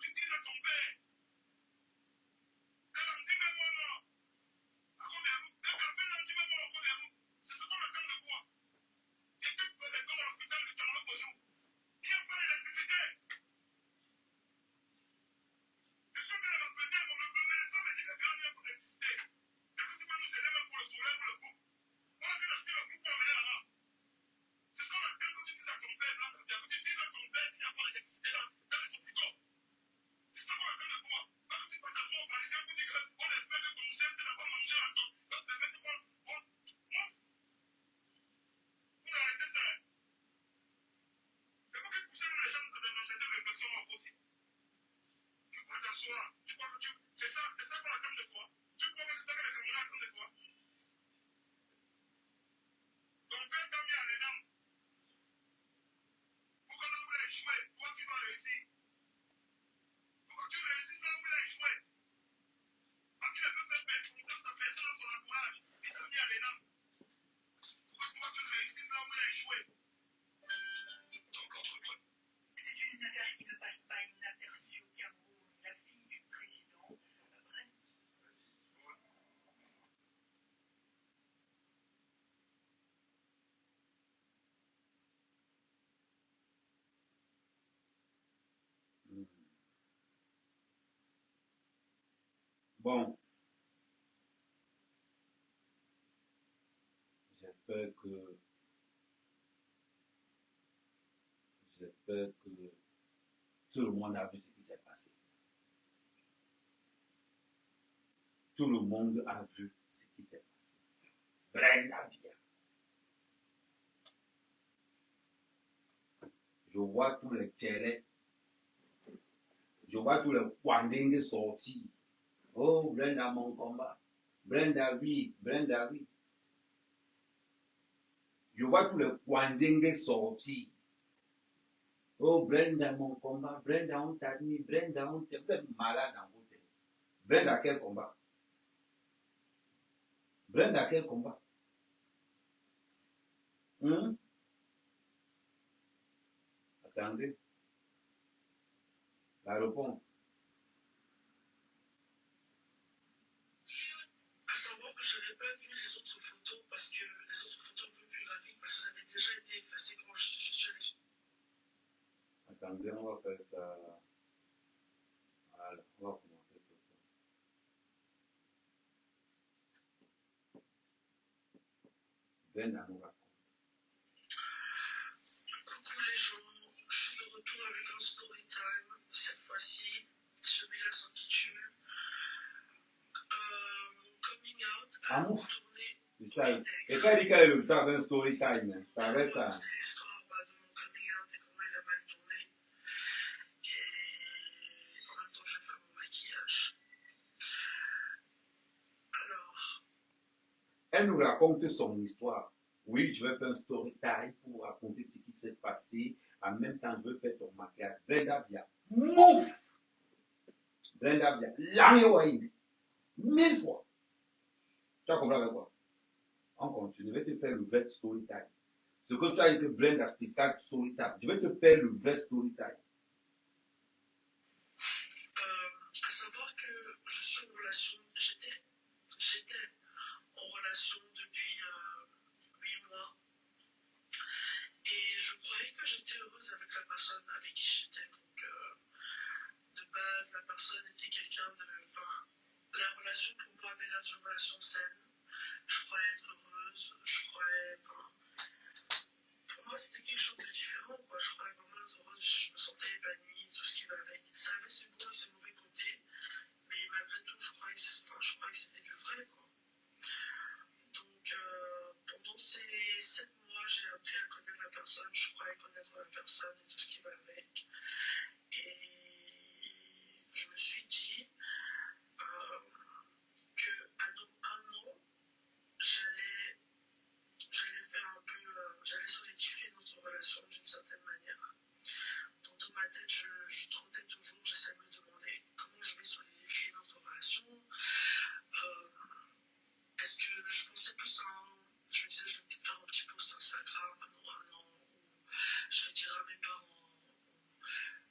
Tu dis à ton père, Bon, j'espère que, j'espère que tout le monde a vu ce qui s'est passé. Tout le monde a vu ce qui s'est passé. Brenda vient. Je vois tous les tchélés, je vois tous les Kwandingues sortir. Oh, Brenda, mon combat. Brenda, oui, Brenda, oui. Je vois tous les Kwandingues sortir. Oh, Brenda, mon combat. Brenda, on t'a mis. Brenda, on t'a. Vous êtes malade dans votre tête. Brenda, quel combat? Brenda, quel combat? Hum? Attendez, la réponse. À savoir que je n'avais pas vu les autres photos parce que les autres photos un peu plus graphiques parce que ça avait déjà été effacé quand je suis allé sur. Attendez, on va faire ça. Voilà, on va commencer sur ça. Brenda nous raconte. Coucou les gens, je suis de retour avec un story time. Cette fois-ci, celui-là s'intitule mon coming out a Ah, ouf. tourné C'est ça. Et quand il dit qu'il a le temps d'un story time, hein, ça reste ça. C'est l'histoire de mon coming out et comment il a mal tourné. Et en même temps, je vais faire mon maquillage. Alors, Elle nous raconte son histoire. Oui, je vais faire un story time pour raconter ce qui s'est passé. En même temps, je vais faire ton maquillage. Brenda vient. Mouf! Brenda vient. L'ami 1000 fois. Tu as compris avec quoi? On continue. Je vais te faire le vrai story time. Ce que tu as dit que Brenda spécial story time. Je vais te faire le vrai story time. à savoir que je suis en relation, j'étais en relation depuis 8 mois et je croyais que j'étais heureuse avec la personne avec qui j'étais. Donc, de base, la personne était quelqu'un de. Enfin, la relation pour moi avait l'air d'une relation saine. Je croyais être heureuse, je croyais. Enfin, pour moi, c'était quelque chose de différent, quoi. Je croyais vraiment être heureuse, je me sentais épanouie, tout ce qui va avec. Ça avait ses bons et ses mauvais côtés, mais malgré tout, je croyais que c'était du vrai, quoi. Donc, pendant ces 7 mois, j'ai appris à connaître la personne, je croyais connaître la personne et tout ce qui va avec. Et je me suis dit qu'à un an, j'allais faire un peu, j'allais solidifier notre relation d'une certaine manière. Donc dans ma tête, je trottais toujours, j'essayais de me demander comment je vais solidifier notre relation. Est-ce que je pensais plus à je me disais, je vais peut-être faire un petit post Instagram, un an, ou je vais dire à mes parents,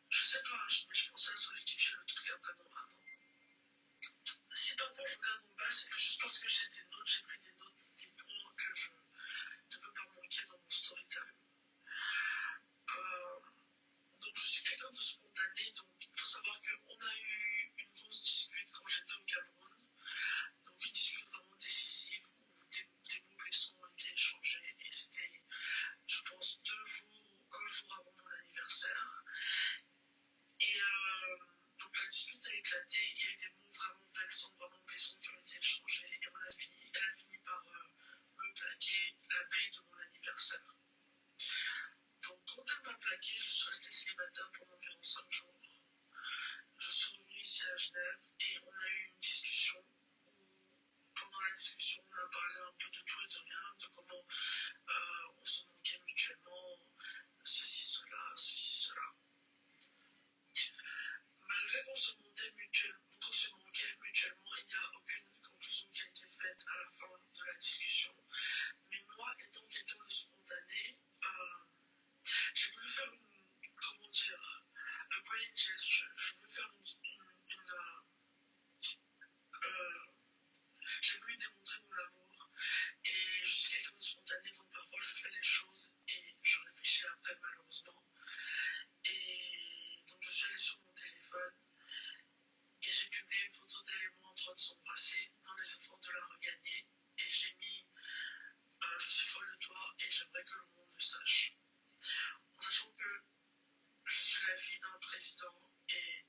je sais pas, mais je pensais à solidifier le truc après un an. Si parfois je regarde en bas, c'est juste parce que j'ai des notes, j'ai pris des notes, des points que je ne veux pas manquer dans mon story time. Donc je suis quelqu'un de spontané, donc il faut savoir qu'on a eu une grosse dispute quand j'étais au Cameroun, donc une dispute vraiment décisive où des mots blessants ont été échangés et c'était, je pense, 2 jours ou 1 jour avant mon anniversaire. Et donc la dispute a éclaté, il y a eu des mots vraiment vexants, vraiment blessants qui ont été échangés et elle a fini par me plaquer la veille de mon anniversaire. Donc quand elle m'a plaqué, je suis restée célibataire pendant environ 5 jours. Je suis revenue ici à Genève et on a eu une discussion où pendant la discussion on a parlé un peu de tout et de rien, de comment on se manquait mutuellement, ceci, cela. Malgré qu'on se manquait mutuellement, il n'y a aucune conclusion qui a été faite à la fin de la discussion. Mais moi, étant quelqu'un de spontané, j'ai voulu faire comment dire, a brain gesture. J'ai voulu faire j'ai voulu démontrer mon amour. Et je suis quelqu'un de spontané, donc parfois je fais les choses et je réfléchis après, malheureusement. Et donc je suis allée sur mon téléphone et j'ai publié une photo d'elle et moi en train de président et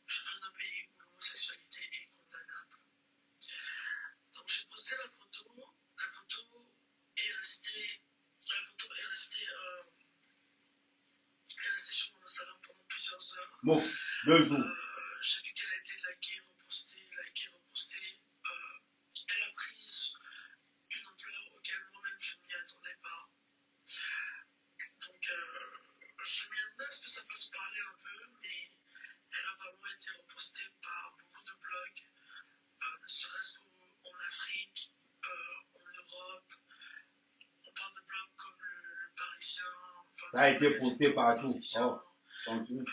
je viens d'un pays où l'homosexualité est condamnable. Donc j'ai posté la photo est restée, est restée sur mon Instagram pendant plusieurs heures. Bon, 2 jours. J'ai vu qu'elle a été likée, repostée. Elle a pris une ampleur auquel moi-même je ne m'y attendais pas. Donc je m'y attendais à ce que ça fasse parler un peu, mais elle a vraiment été repostée par beaucoup de blogs, ne serait-ce qu'en Afrique, en Europe. On parle de blogs comme le Parisien. Enfin, Ça a été posté partout. Oh, continue.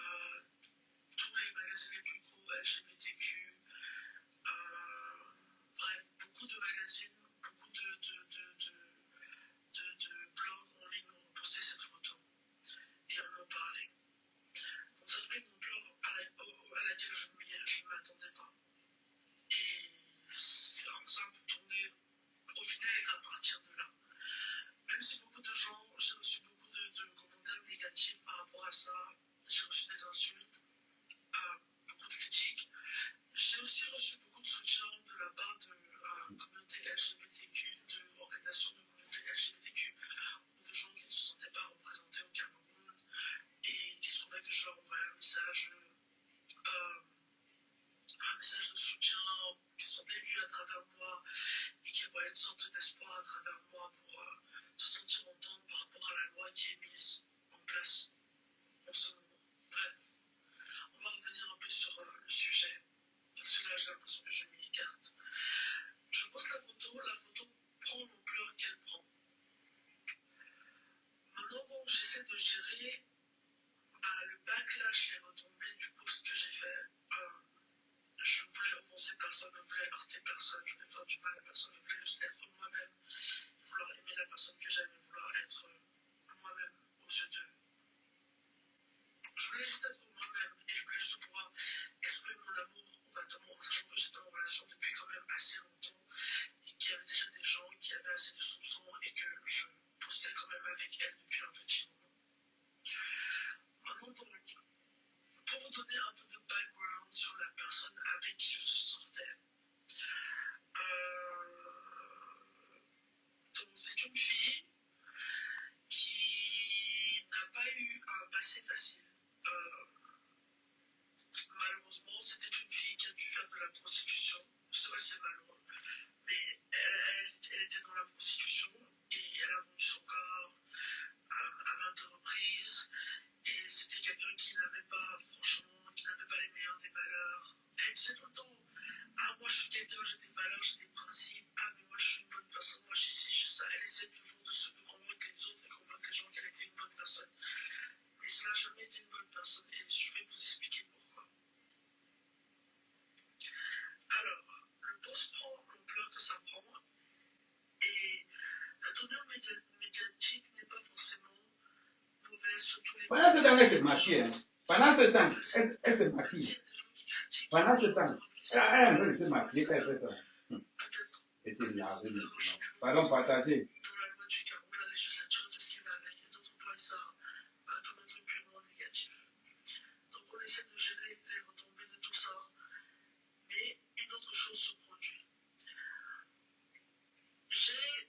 tous les magazines les plus gros LGBTQ. Bref, beaucoup de magazines, beaucoup de blogs en ligne ont posté cette photo et en ont parlé. Donc ça fait une ampleur à laquelle je ne m'attendais pas. Et ça a pu tourner au vinaigre à partir de là. Même si beaucoup de gens, j'ai reçu beaucoup de commentaires négatifs par rapport à ça, j'ai reçu des insultes, beaucoup de critiques. J'ai aussi reçu beaucoup de soutien de la part de communautés LGBTQ, d'organisations de communautés LGBTQ, ou de gens qui ne se sentaient pas représentés au Cameroun et qui trouvaient que je leur envoyais un message de soutien, qui se sentaient vus à travers moi et qui voyaient une sorte d'espoir à travers moi pour se sentir entendre par rapport à la loi qui est mise en place en ce moment. Bref, on va revenir un peu sur le sujet, parce que là j'ai l'impression que je m'y écarte. Je pose la photo prend l'ampleur qu'elle prend. Maintenant, bon, j'essaie de gérer le backlash, les retombées du post que j'ai fait. Je voulais offenser personne, je voulais heurter personne, je voulais faire du mal à personne, je voulais juste être moi-même, vouloir aimer la personne que j'aime, vouloir être moi-même aux yeux d'eux. Je voulais juste être moi-même et je voulais juste pouvoir exprimer mon amour ouvertement en sachant que j'étais en relation depuis quand même assez longtemps et qu'il y avait déjà des gens qui avaient assez de soupçons et que je postais quand même avec elle depuis un petit moment. Maintenant, donc, pour vous donner un peu de background sur la personne avec qui je sortais, donc c'est une fille qui n'a pas eu un passé facile. Malheureusement, c'était une fille qui a dû faire de la prostitution. Je sais pas si c'est malheureux, mais elle était dans la prostitution et elle a vendu son corps à maintes reprises. Et c'était quelqu'un qui n'avait pas, franchement, qui n'avait pas les meilleures des valeurs. Elle disait tout le temps, ah moi je suis quelqu'un, j'ai des valeurs, j'ai des principes, ah mais moi je suis une bonne personne, moi je suis ci, je suis ça. Elle essaie toujours de convaincre les autres et convaincre les gens qu'elle était une bonne personne. Mais ça n'a jamais été une bonne personne et je vais vous expliquer pourquoi. Alors, le post prend l'ampleur que ça prend et la tournure médiatique n'est pas forcément mauvaise, surtout les... Pendant ce temps, elle s'est maquillée. Hein. Pendant ce temps, elle s'est maquillée. Pendant ce temps, elle a besoin de se maquiller quand elle fait ça. C'était lavé maintenant. Pardon, partagez. Dans la loi du Cameroun, la législature, tout ce qui va avec, et d'autres emploient ça comme un truc purement négatif. Donc on essaie de gérer les retombées de tout ça. Mais une autre chose se produit. J'ai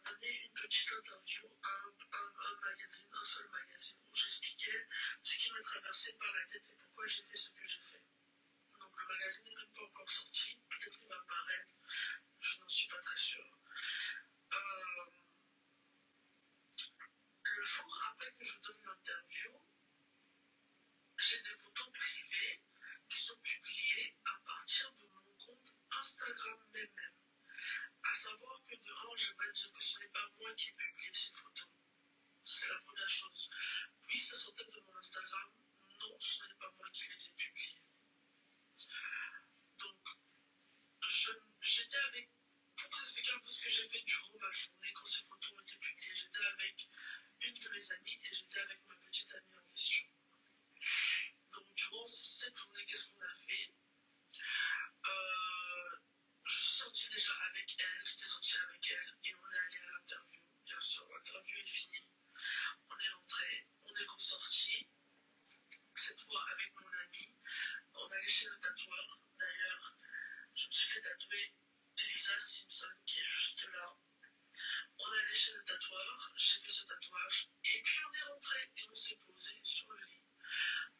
donné une petite interview à un magazine, un seul magazine, où j'expliquais ce qui m'est traversé par la tête et pourquoi j'ai fait ce que j'ai fait. Donc le magazine n'est même pas encore sorti, peut-être qu'il va paraître, je n'en suis pas très sûr. Le jour après que je donne l'interview, j'ai des photos privées qui sont publiées à partir de mon compte Instagram même. À savoir que de un, je vais dire que ce n'est pas moi qui ai publié ces photos. C'est la première chose. Oui, ça sortait de mon Instagram. Non, ce n'est pas moi qui les ai publiés. Donc, j'étais avec... Pour vous expliquer un peu ce que j'ai fait durant ma journée quand ces photos ont été publiées, j'étais avec une de mes amies et j'étais avec ma petite amie en question. Donc, durant cette journée, qu'est-ce qu'on a fait? Je suis sortie déjà avec elle, j'étais sortie avec elle et on est allé à l'interview. Bien sûr, l'interview est finie. On est rentré, on est ressorti. cette fois avec mon ami. On allait chez le tatoueur. D'ailleurs, je me suis fait tatouer Lisa Simpson qui est juste là. On est allé chez le tatoueur, j'ai fait ce tatouage, et puis on est rentré et on s'est posé sur le lit.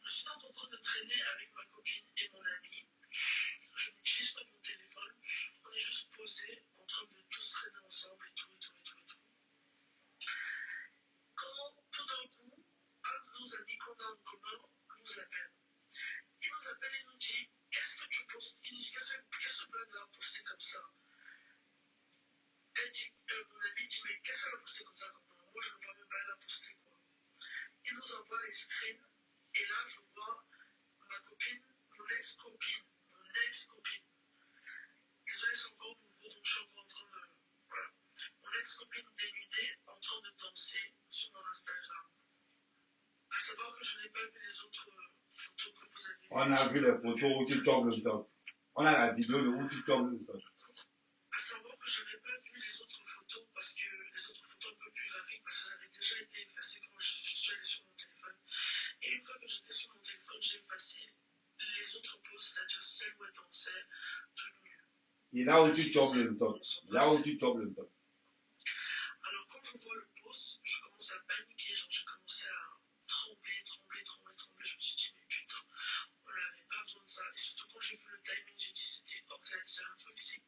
Je suis en train de traîner avec ma copine et mon ami. Je n'utilise pas mon téléphone, on est juste posé en train de tous traîner ensemble et tout. Quand tout d'un coup, un de nos amis qu'on a en commun nous appelle. Il nous appelle et nous dit qu'est-ce que tu postes? Il nous dit qu'est-ce que ce blague-là a posté comme ça? Mon ami dit mais qu'est-ce qu'elle a posté comme ça? Moi je ne vois même pas elle a posté quoi. Il nous envoie les screens et là je vois ma copine, mon ex-copine. Désolé, c'est encore nouveau donc je suis encore en train de. Voilà. Mon ex-copine dénudée en train de danser sur mon Instagram. À savoir que je n'ai pas vu les autres photos que vous avez vues. On a vu les photos où tu tombes le top. On a la vidéo de où tu tombes le top. À savoir que je n'avais pas vu les autres photos parce que les autres photos un peu plus graphiques parce qu'elles avaient déjà été effacées quand je suis allée sur mon téléphone. Et une fois que j'étais sur mon téléphone, j'ai effacé les autres posts, c'est-à-dire celles où elle dansait, toutes nues. Et là où tu tombes le top. Là où tu tombes le top. Alors quand je vois le post, je commence à paniquer, genre j'ai commencé à trembler. Je me suis dit mais putain, on n'avait pas besoin de ça. Et surtout quand j'ai vu le timing, j'ai dit c'était organisé, un truc c'était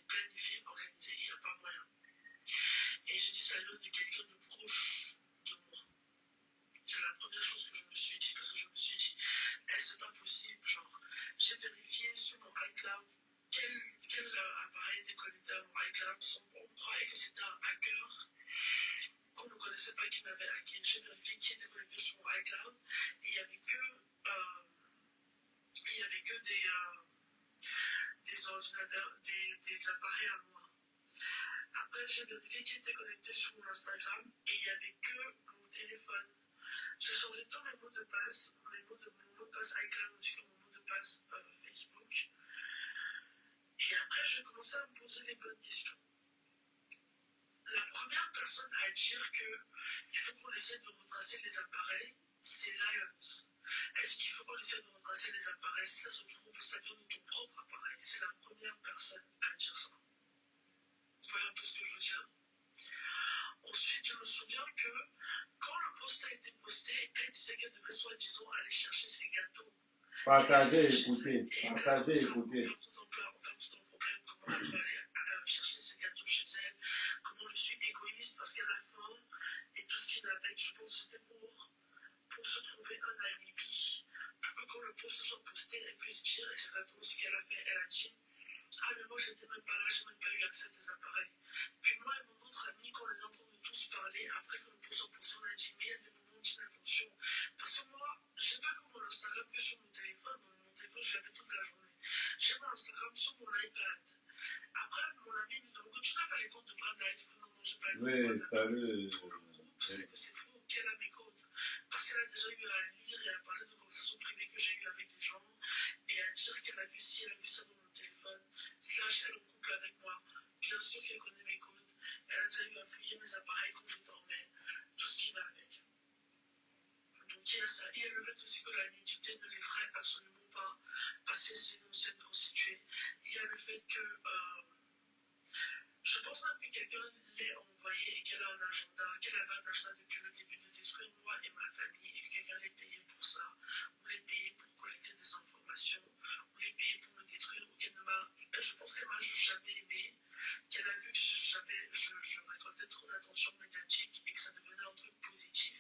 planifié, organisé, il n'y a pas moyen. Et j'ai dit ça vient de quelqu'un de proche de moi. C'est la première chose que je me suis dit, parce que je me suis dit, c'est pas possible, genre, j'ai vérifié sur mon iCloud quel appareil était connecté à mon iCloud, on croyait que c'était un hacker qu'on ne connaissait pas qui m'avait hacké. J'ai vérifié qui était connecté sur mon iCloud, et il n'y avait que des ordinateurs, des appareils à moi. Après, j'ai vérifié qui était connecté sur mon Instagram et il n'y avait que mon téléphone. J'ai changé tous mes mots de passe, mon mot de passe iCloud ainsi que mon mot de passe Facebook. Et après, j'ai commencé à me poser les bonnes questions. La première personne à dire qu'il faut qu'on essaie de retracer les appareils, c'est Lions. Elle dit qu'il faut qu'on essaie de retracer les appareils. Si ça se trouve, ça vient de ton propre appareil. C'est la première personne à dire ça. Vous voyez un peu ce que je veux dire? Ensuite, je me souviens que quand le post a été posté, elle disait qu'elle devait soi-disant aller chercher ses gâteaux. Partagez, écoutez. Partagez, écoutez. On fait tout un problème, comment elle doit aller chercher ses gâteaux chez elle, comment je suis égoïste parce qu'elle a faim, et tout ce qui va avec, je pense que c'était pour se trouver un alibi, pour que quand le post soit posté, elle puisse dire exactement ce qu'elle a fait. Elle a dit ah mais moi j'étais même pas là, j'ai même pas eu accès à des appareils. Puis moi et mon autre ami, quand on est en train de tous parler, après que le post soit posté, on a dit mais il y a des moments d'inattention. Parce que moi, j'ai pas que mon Instagram que sur mon téléphone. Mon téléphone, je l'avais toute la journée. J'ai mon Instagram sur mon iPad. Après, mon ami me demande tu n'as pas les codes de Brad Light? Non, j'ai pas les codes de Brad Light. Pour le groupe, c'est que c'est faux qu'elle a mes codes. Parce qu'elle a déjà eu à lire et à parler de conversations privées que j'ai eues avec des gens et à dire qu'elle a vu ci, elle a vu ça dans mon téléphone. Slash, elle est en couple avec moi. Bien sûr qu'elle connaît mes codes. Elle a déjà eu à fouiller mes appareils quand je dormais. Tout ce qui va avec. Donc il y a ça. Il y a le fait aussi que la nudité ne l'effraie absolument pas. Parce que c'est une ancienne prostituée. Il y a le fait que je pense même que quelqu'un l'ait envoyé et qu'elle a un agenda, qu'elle avait un agenda depuis le début de détruire moi et ma famille et que quelqu'un l'ait payé pour ça, ou l'ait payé pour collecter des informations, ou l'ait payé pour me détruire, ou qu'elle ne m'a. Je pense qu'elle m'a juste jamais aimé, qu'elle a vu que je récoltais trop d'attention médiatique et que ça devenait un truc positif,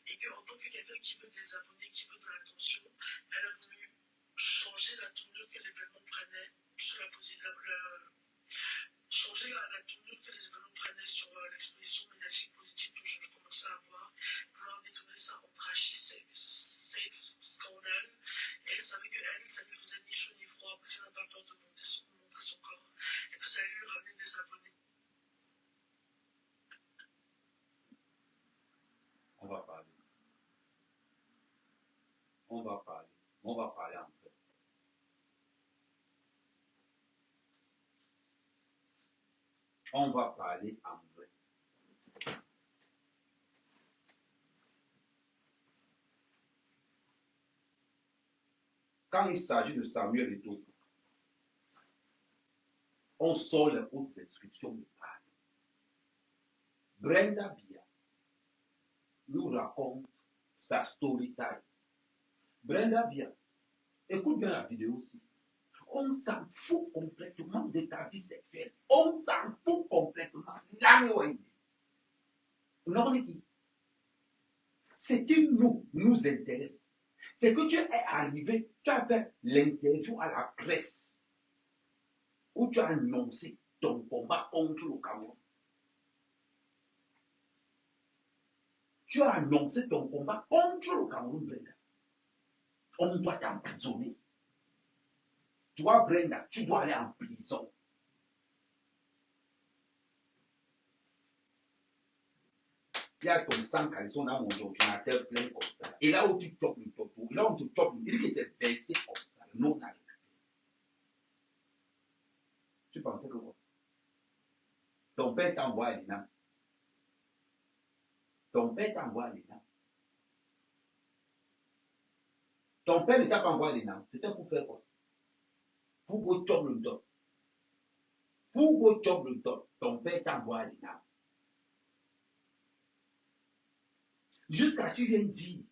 et qu'en tant que quelqu'un qui veut des abonnés, qui veut de l'attention, elle a voulu changer la tournure que l'événement prenait sur changer la tournure que les événements prenaient sur l'exposition médiatique positive que je commençais à avoir, vouloir détourner ça en trashy sexe scandale. Et elle savait que elle, ça lui faisait ni chaud ni froid parce qu'elle n'a pas peur de montrer son corps et que ça allait lui ramener des abonnés. On va parler. On va parler. On va parler en fait. On va parler en vrai. quand il s'agit de Samuel Eto'o, on sort les hautes inscriptions de Paris. Brenda Bia nous raconte sa story time. Brenda Bia, écoute bien la vidéo aussi. On s'en fout complètement de ta vie sexuelle. On s'en fout complètement. Ce qui nous intéresse, c'est que tu es arrivé, tu as fait l'interview à la presse où tu as annoncé ton combat contre le Cameroun. Tu as annoncé ton combat contre le Cameroun, Brenda. On doit t'emprisonner. Toi, Brenda, tu dois aller en prison. Il y a ton sang caleçon dans mon ordinateur plein comme ça. Et là où tu chopes le topo, là où tu chopes, il dit que c'est versé comme ça. Non, t'as. Tu pensais que quoi? Ton père t'envoie à l'ENAM. Ton père t'envoie à l'ENAM. Ton père ne t'a pas envoyé à l'ENAM. C'était pour faire quoi? Pour go chop le top. Pour go chop le top, ton père t'envoie à l'ENAM. Jusqu'à tu viens dire,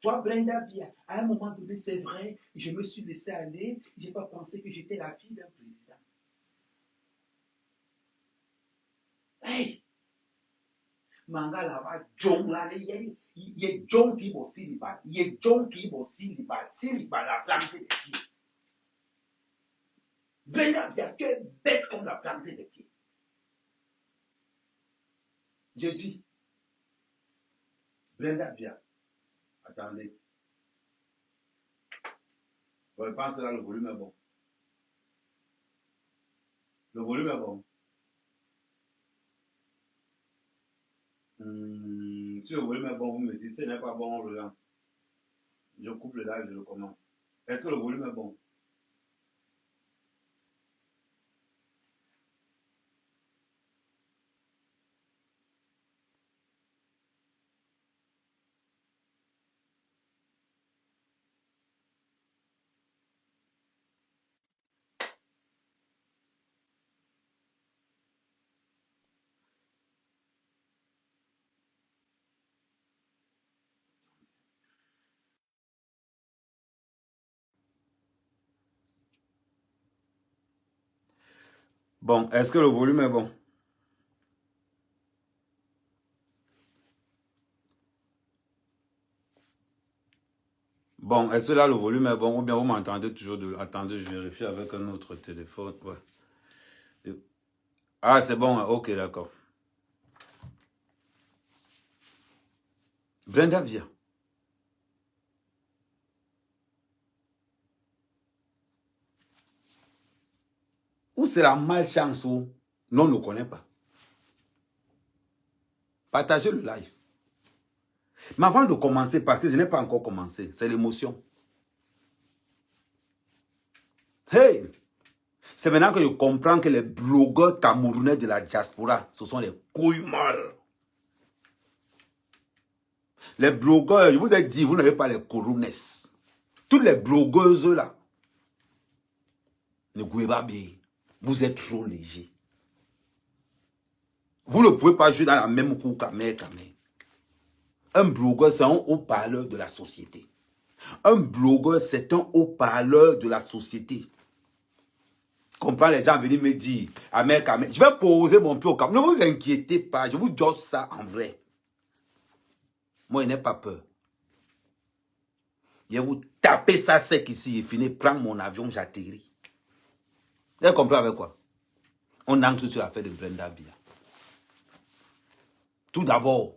toi, Brenda Bia, à un moment donné, c'est vrai, je me suis laissé aller, je n'ai pas pensé que j'étais la fille d'un président. Hey! Manga là-bas, John là, il y a John qui va aussi libat. Il y a John qui va aussi libat. Si libat, la plante des pieds. Brenda Bia, tu es bête comme la plante des pieds. J'ai dit, Brenda Bia, attendez. Je pense que là, le volume est bon. Le volume est bon. Si le volume est bon, vous me dites, si ce n'est pas bon, on relance. Je coupe le live, je le commence. Est-ce que le volume est bon? Bon, est-ce que le volume est bon? Bon, est-ce que là le volume est bon ou bien vous m'entendez toujours de... Attendez, je vérifie avec un autre téléphone. Ouais. Ah, c'est bon, ok, d'accord. Brenda, viens. Ou c'est la malchance ou non, on ne connaît pas. Partagez le live. Mais avant de commencer, parce que je n'ai pas encore commencé, c'est l'émotion. Hey! C'est maintenant que je comprends que les blogueurs camerounais de la diaspora, ce sont les couilles molles. Les blogueurs, je vous ai dit, vous n'avez pas les coronets. Toutes les blogueuses là, ne pouvez pas bien. Vous êtes trop léger. Vous ne pouvez pas jouer dans la même cour qu'à mère. Un blogueur, c'est un haut-parleur de la société. Un blogueur, c'est un haut-parleur de la société. Comprends, les gens venir me dire, Amer, je vais poser mon pied au cap. Ne vous inquiétez pas, je vous dis ça en vrai. Moi, je n'ai pas peur. Je vais vous taper ça sec ici, et fini, prendre mon avion, j'atterris. Vous avez compris avec quoi? On entre sur l'affaire de Brenda Bia. Tout d'abord,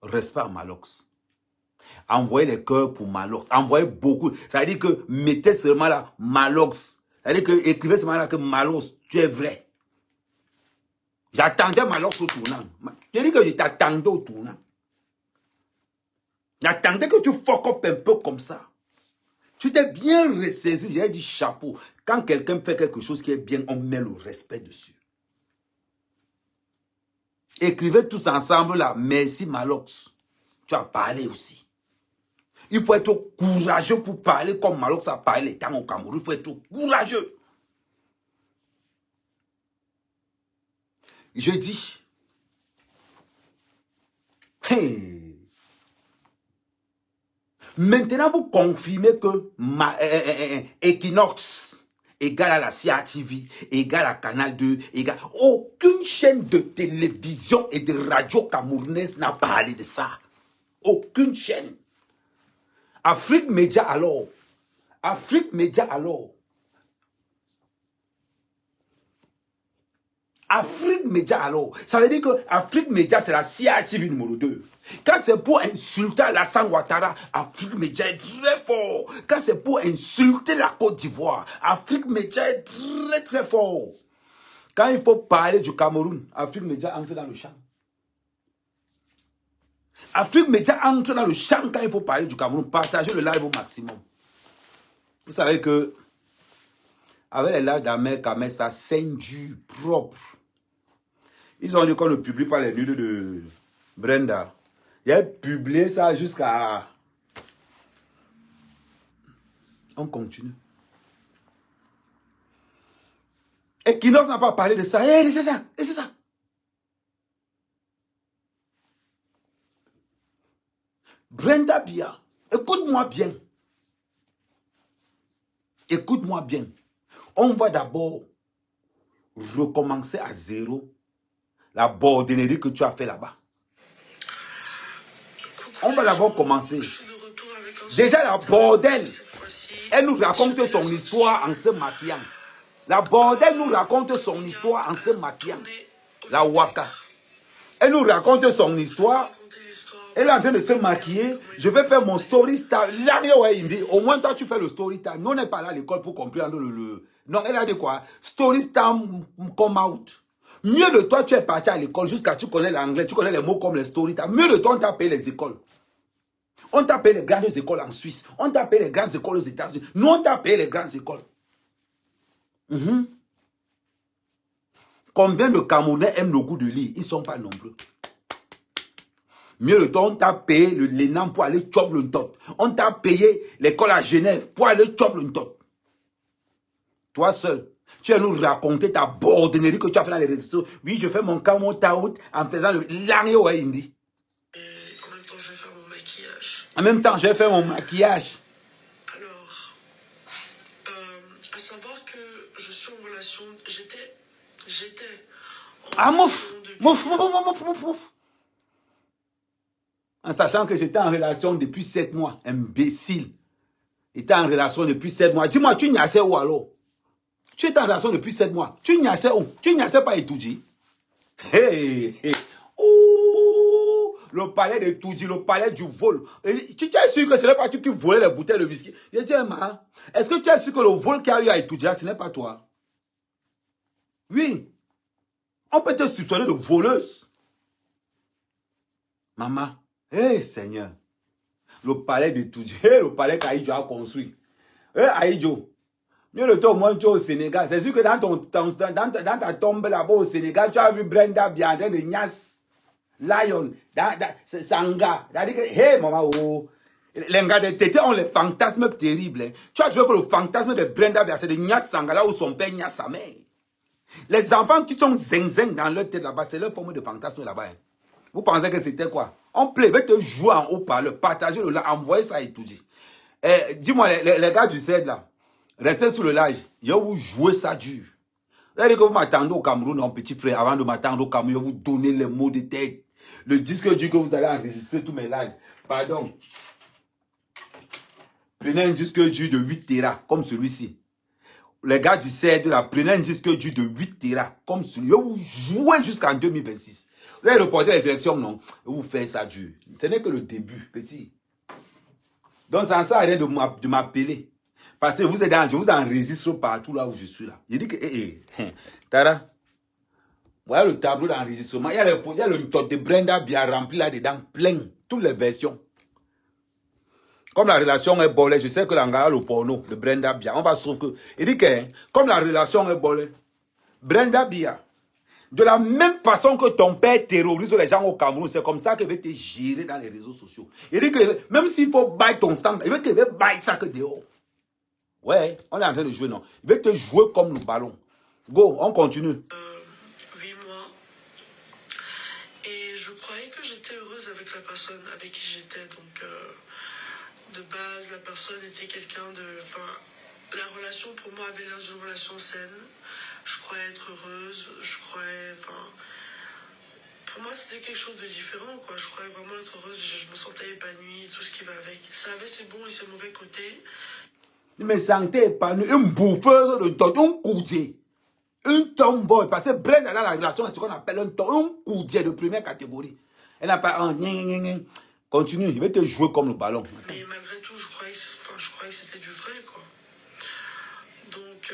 respect à Malox. Envoyez les cœurs pour Malox. Envoyez beaucoup. Ça veut dire que mettez seulement là Malox. Ça veut dire que écrivez seulement là que Malox, tu es vrai. J'attendais Malox au tournant. Je dis que je t'attendais au tournant. J'attendais que tu fuck up un peu comme ça. Tu t'es bien ressaisi. J'ai dit chapeau. Quand quelqu'un fait quelque chose qui est bien, on met le respect dessus. Écrivez tous ensemble là. Merci Malox. Tu as parlé aussi. Il faut être courageux pour parler comme Malox a parlé tant au Cameroun. Il faut être courageux. Je dis, hey, maintenant vous confirmez que Equinox égale à la CATV, égale à Canal 2, égale... Aucune chaîne de télévision et de radio camerounaise n'a parlé de ça. Aucune chaîne. Afrique Média alors. Afrique Média alors. Afrique Média alors. Ça veut dire que Afrique Média c'est la CATV numéro 2. Quand c'est pour insulter Alassane Ouattara, Afrique Média est très fort. Quand c'est pour insulter la Côte d'Ivoire, Afrique Média est très très fort. Quand il faut parler du Cameroun, Afrique Média entre dans le champ. Afrique Média entre dans le champ quand il faut parler du Cameroun. Partagez le live au maximum. Vous savez que avec les lives d'Ahmed Kamel, ça saigne du propre. Ils ont dit qu'on ne publie pas les nudes de Brenda. Il a publié ça jusqu'à... On continue. Et Equinox n'a pas parlé de ça. Eh, c'est ça, c'est ça. Brenda Bia, écoute-moi bien. Écoute-moi bien. On va d'abord recommencer à zéro la bordellerie que tu as fait là-bas. On va d'abord commencer. Déjà la bordelle, elle nous raconte son histoire en se maquillant. La bordelle nous raconte son histoire en se maquillant. La Waka. Elle nous raconte son histoire. Elle est en train de se maquiller. Je vais faire mon story star. Au moins toi tu fais le story star. Nous on n'est pas là à l'école pour comprendre le... Non, elle a dit quoi? Story star come out. Mieux de toi tu es parti à l'école jusqu'à tu connais l'anglais. Tu connais les mots comme les story star. Mieux de toi on t'a payé les écoles. On t'a payé les grandes écoles en Suisse. On t'a payé les grandes écoles aux États-Unis. Nous on t'a payé les grandes écoles. Combien de Camerounais aiment le goût de lire? Ils ne sont pas nombreux. Mieux de toi, on t'a payé l'ENAM pour aller chop le tot. On t'a payé l'école à Genève pour aller chop le tot. Toi seul, tu vas nous raconter ta bordennerie que tu as fait dans les réseaux sociaux. Oui, je fais mon camon taout en faisant le langio à Indi. En même temps, je vais faire mon maquillage. En même temps, je vais faire mon maquillage. Alors, à savoir que je suis en relation, j'étais en mouf. En sachant que j'étais en relation depuis 7 mois. Imbécile. J'étais en relation depuis 7 mois. Dis-moi, tu nyassais où alors? Tu étais en relation depuis 7 mois. Tu nyassais où? Tu nyassais pas Etoudji? Hey. Ouh, le palais de Etoudji, le palais du vol. Et tu es sûr que ce n'est pas tu qui volais les bouteilles de whisky? Je dis, est-ce que tu es sûr que le vol qu'il y a eu à Etoudji, ce n'est pas toi? Oui. On peut te soupçonner de voleuse. Maman. Hey Seigneur, le palais de tout Dieu, le palais qu'Aïdjo a construit. Aïdjo, mieux le temps au moins tu es au Sénégal. C'est sûr que dans ta tombe là-bas au Sénégal, tu as vu Brenda bien en train de Nias, Lion, Sanga. C'est-à-dire que, hey maman, oh, les gars de Tété ont les fantasmes terribles. Hein. Tu as vu que le fantasme de Brenda Bia, c'est de Nias Sanga, là où son père Nias sa mère. Les enfants qui sont zing dans leur tête là-bas, c'est leur forme de fantasme là-bas. Hein. Vous pensez que c'était quoi? On plaît, va te jouer en haut-parleur, partager le live, envoyer ça et tout dit. Dis-moi, les gars du CED là, restez sur le live, je vais vous jouer ça dur. Vous allez que vous m'attendez au Cameroun, mon petit frère, avant de m'attendre au Cameroun, je vais vous donner les mots de tête. Le disque dur que vous allez enregistrer tous mes lives. Pardon. Prenez un disque dur de 8 Tera, comme celui-ci. Les gars du CED là, prenez un disque dur de 8 Tera, comme celui-ci. Je vais vous jouer jusqu'en 2026. Vous allez reporter les élections, non? Vous faites ça dur. Ce n'est que le début, petit. Donc, ça ne sert à rien de m'appeler. Parce que je vous enregistre partout là où je suis là. Je dis que, Tara, voilà le tableau d'enregistrement. Il y a le top de Brenda bien rempli là-dedans, plein, toutes les versions. Comme la relation est bolée, je sais que l'angara le porno de Brenda Bia, on va se trouver que, il dit que, comme la relation est bolée, Brenda Bia, De la même façon que ton père terrorise les gens au Cameroun, c'est comme ça qu'il veut te gérer dans les réseaux sociaux. Il dit que même s'il faut bailler ton sang, il veut que bailler ça que dehors. Ouais, on est en train de jouer, non. Il veut te jouer comme le ballon. Go, on continue. 8 mois. Et je croyais que j'étais heureuse avec la personne avec qui j'étais. Donc, de base, la personne était quelqu'un de... Enfin, la relation pour moi avait l'air d'une relation saine. Je croyais être heureuse. Je croyais... Enfin, pour moi, c'était quelque chose de différent, quoi. Je croyais vraiment être heureuse. Je me sentais épanouie, tout ce qui va avec. Ça avait ses bons et ses mauvais côtés. Je me sentais épanoui. Une bouffeuse de temps, un coudier. Un tomboy. Parce que Brenda, dans la relation, c'est ce qu'on appelle un coudier de première catégorie. Elle n'a pas un... Continue, il va te jouer comme le ballon. Mais malgré tout, je croyais que c'était du vrai, quoi. Donc,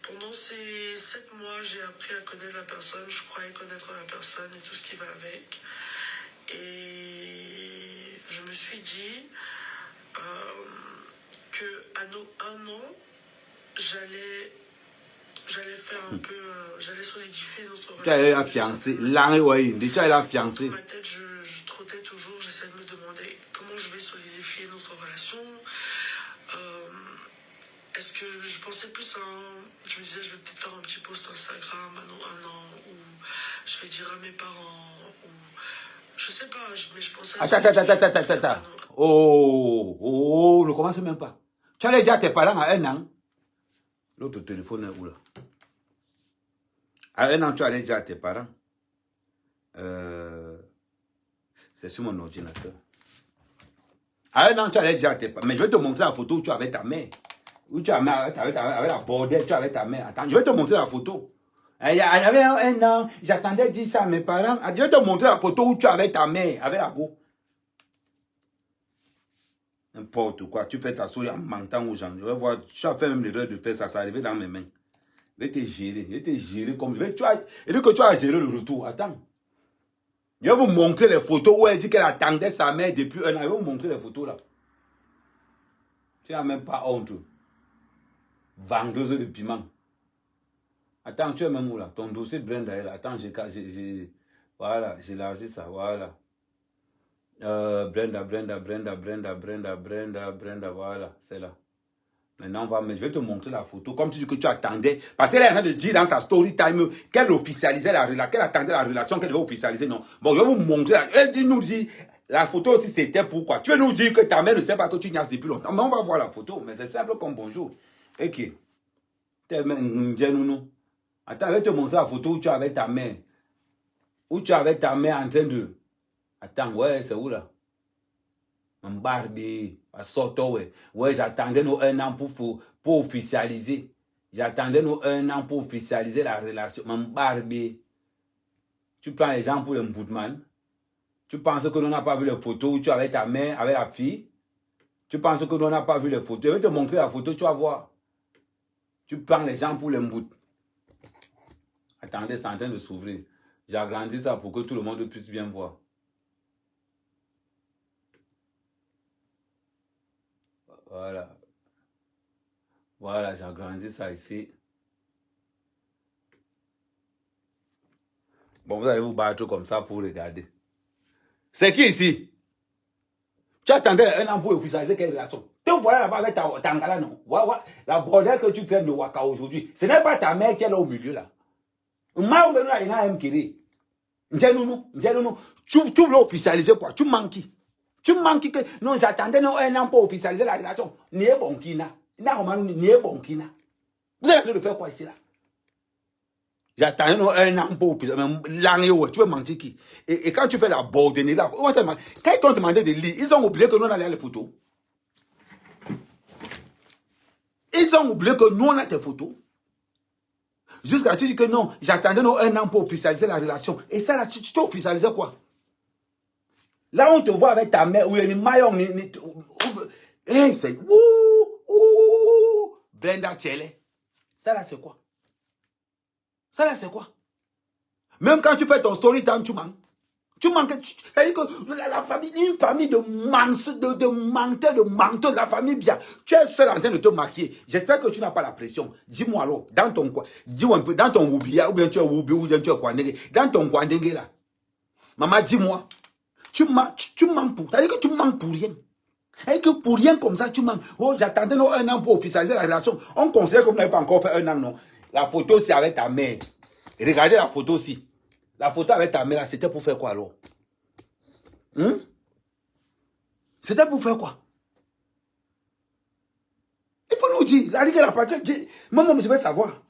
pendant ces 7 mois, j'ai appris à connaître la personne. Je croyais connaître la personne et tout ce qui va avec. Et je me suis dit qu'à nos 1 an, j'allais faire un peu... j'allais solidifier notre relation. Tu as la fiancée. Là, oui, tu as la fiancée. Dans ma tête, je trottais toujours. J'essayais de me demander comment je vais solidifier notre relation. Est-ce que je pensais plus à je me disais, je vais peut-être faire un petit post Instagram à nos 1 an, ou je vais dire à mes parents, ou je sais pas, mais je pensais à Attends. Oh, ne commence même pas. Tu allais dire à tes parents à 1 an. L'autre téléphone est où là? À 1 an, tu allais dire à tes parents. C'est sur mon ordinateur. À 1 an, tu allais dire à tes parents. Mais je vais te montrer la photo où tu avais ta mère. Où tu avais avec la bordelle, tu avais ta mère. Attends, je vais te montrer la photo. Il y avait 1 an, j'attendais dire ça à mes parents. Je vais te montrer la photo où tu avais ta mère, avec la go. N'importe quoi, tu fais ta souris en mentant aux gens. Je vais voir, tu as fait même l'erreur de faire ça, ça arrivait dans mes mains. Je vais te gérer comme je vais. Il dit que tu as géré le retour. Attends. Je vais vous montrer les photos où elle dit qu'elle attendait sa mère depuis 1 an. Je vais vous montrer les photos là. Tu n'as même pas honte. Vendeuse de piment. Attends, tu es même où là? Ton dossier de Brenda est là. Attends, voilà, j'ai élargi ça. Voilà. Brenda, voilà, c'est là. Maintenant, je vais te montrer la photo. Comme tu dis que tu attendais. Parce qu'elle est en train de dire dans sa story time qu'elle officialisait la relation, qu'elle attendait la relation, qu'elle devait officialiser. Non. Bon, je vais vous montrer. Elle nous dit, la photo aussi, c'était pourquoi. Tu veux nous dire que ta mère ne sait pas que tu niaises depuis longtemps. Mais on va voir la photo. Mais c'est simple comme bonjour. Ok. Attends, je vais te montrer la photo où tu avais ta mère. Où tu avais ta mère en train de... Attends, ouais, c'est où là? Mbardi, à Soto, ouais. Ouais, j'attendais nos 1 an pour officialiser. J'attendais nos 1 an pour officialiser la relation. Mbardi. Tu prends les gens pour le Mboudman. Tu penses que l'on n'a pas vu les photos où tu avais ta mère avec la fille? Tu penses que l'on n'a pas vu les photos? Je vais te montrer la photo, tu vas voir. Tu prends les gens pour le Mboud. Attendez, c'est en train de s'ouvrir. J'ai agrandi ça pour que tout le monde puisse bien voir. Voilà. Voilà, j'ai agrandi ça ici. Bon, vous allez vous battre comme ça pour regarder. C'est qui ici? Tu attendais 1 an pour officialiser quelle relation? Te voilà là-bas avec ta Tangala, non? Voilà, la bordel que tu traînes de Waka aujourd'hui. Ce n'est pas ta mère qui est là au milieu là. Tu veux officialiser quoi? Tu manques qui? Tu manques que non, j'attendais 1 an pour officialiser la relation. Vous êtes en train de faire quoi ici là? J'attendais 1 an pour officialiser. Tu veux mentir qui? Et quand tu fais la bordenée là, quand ils t'ont demandé de lire, ils ont oublié que nous on allait les photos. Ils ont oublié que nous on a tes photos. Jusqu'à tu dis que non, j'attendais 1 an pour officialiser la relation. Et ça là, tu officialisais quoi? Là, on te voit avec ta mère, ou il y a une maillon. C'est. Brenda Tchele. Ça là, c'est quoi? Ça là, c'est quoi? Même quand tu fais ton story time, tu manques. Tu manques, c'est-à-dire que la famille, une famille de menteurs, de menteuses, la famille bien. Tu es seul en train de te maquiller. J'espère que tu n'as pas la pression. Dis-moi alors, dans ton quoi, dis-moi un peu, dans ton oublia, ou bien tu es oublié, ou bien tu es kwandenge, dans ton kwandenge là. Maman, dis-moi, tu manques pour, c'est-à-dire que tu manques pour rien. Et que pour rien comme ça, tu manques. Oh, j'attendais un an pour officialiser la relation. On considère que vous n'avez pas encore fait un an, non. La photo, c'est avec ta mère. Regardez la photo aussi. La photo avec ta mère, c'était pour faire quoi alors? C'était pour faire quoi? Il faut nous dire. La partie, moi, je veux savoir.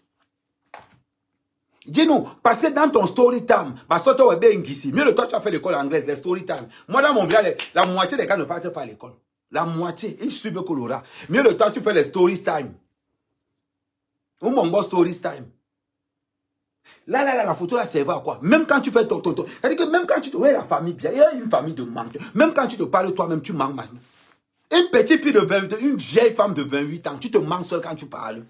Dis-nous, parce que dans ton story time, mieux le toi, tu as fait l'école anglaise, les story time. Moi, dans mon village, la moitié des gars ne partent pas à l'école. La moitié, ils suivent Colora. Mieux le toi, tu fais les story time. Ou mon boss story time. Là, la photo là, c'est à quoi? Même quand tu fais ton. C'est-à-dire que même quand tu te. Ouais, la famille bien, il y a une famille de manque. Même quand tu te parles toi-même, tu manques. Une petite fille de 22, une vieille femme de 28 ans, tu te manques seul quand tu parles.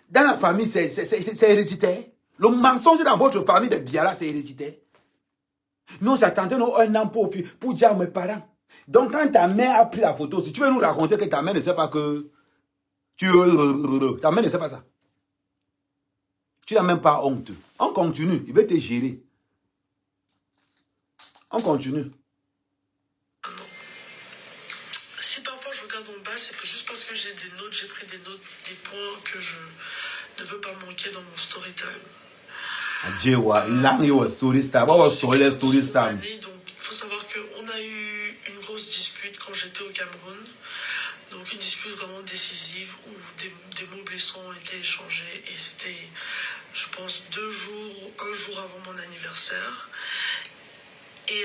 Dans la famille, c'est héréditaire. Le mensonge dans votre famille de Biala, c'est héréditaire. Nous, j'attendais un an pour dire à mes parents. Donc, quand ta mère a pris la photo, si tu veux nous raconter que ta mère ne sait pas que. Ta mère ne sait pas ça. Tu n'as même pas honte. On continue. Il va te gérer. On continue. Si parfois je regarde en bas, c'est juste parce que j'ai des notes, j'ai pris des notes, des points que je ne veux pas manquer dans mon story time. Là, il y a story time. On va sur les story time. Donc, il faut savoir qu'on a eu une grosse dispute quand j'étais au Cameroun. Donc, une dispute vraiment décisive où des mots blessants ont été échangés. Et c'était, je pense, 2 jours ou 1 jour avant mon anniversaire. Et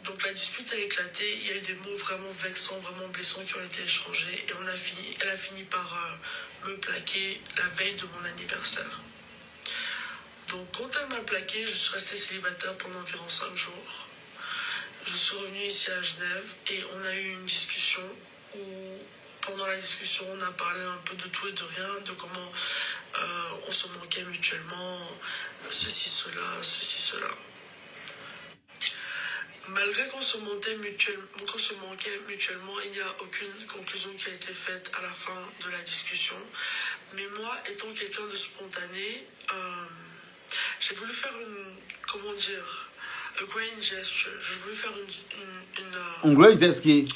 donc la dispute a éclaté, il y a eu des mots vraiment vexants, vraiment blessants qui ont été échangés. Et elle a fini par me plaquer la veille de mon anniversaire. Donc quand elle m'a plaqué, je suis restée célibataire pendant environ 5 jours. Je suis revenue ici à Genève et on a eu une discussion où pendant la discussion on a parlé un peu de tout et de rien, de comment on se manquait mutuellement, ceci, cela. Malgré qu'on se manquait mutuellement, il n'y a aucune conclusion qui a été faite à la fin de la discussion. Mais moi, étant quelqu'un de spontané, j'ai voulu faire a grand gesture. J'ai voulu faire un grand geste qui...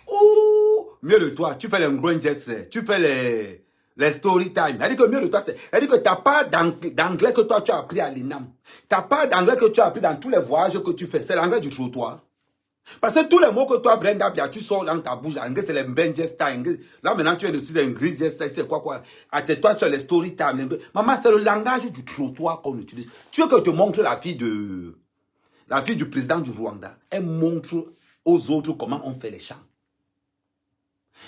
Oh, mieux de toi, tu fais un grand geste, tu fais les story time. Elle dit que mieux de toi, elle dit que tu n'as pas d'anglais que toi tu as appris à l'INAM. Tu n'as pas d'anglais que tu as appris dans tous les voyages que tu fais. C'est l'anglais du trottoir. Parce que tous les mots que toi, Brenda, tu sors dans ta bouche, anglais, c'est les ben gesta. Là, maintenant, tu es de un gris gesta, c'est quoi. Attends-toi sur les story time. Maman, c'est le langage du trottoir qu'on utilise. Tu veux que je te montre la fille du président du Rwanda. Elle montre aux autres comment on fait les champs.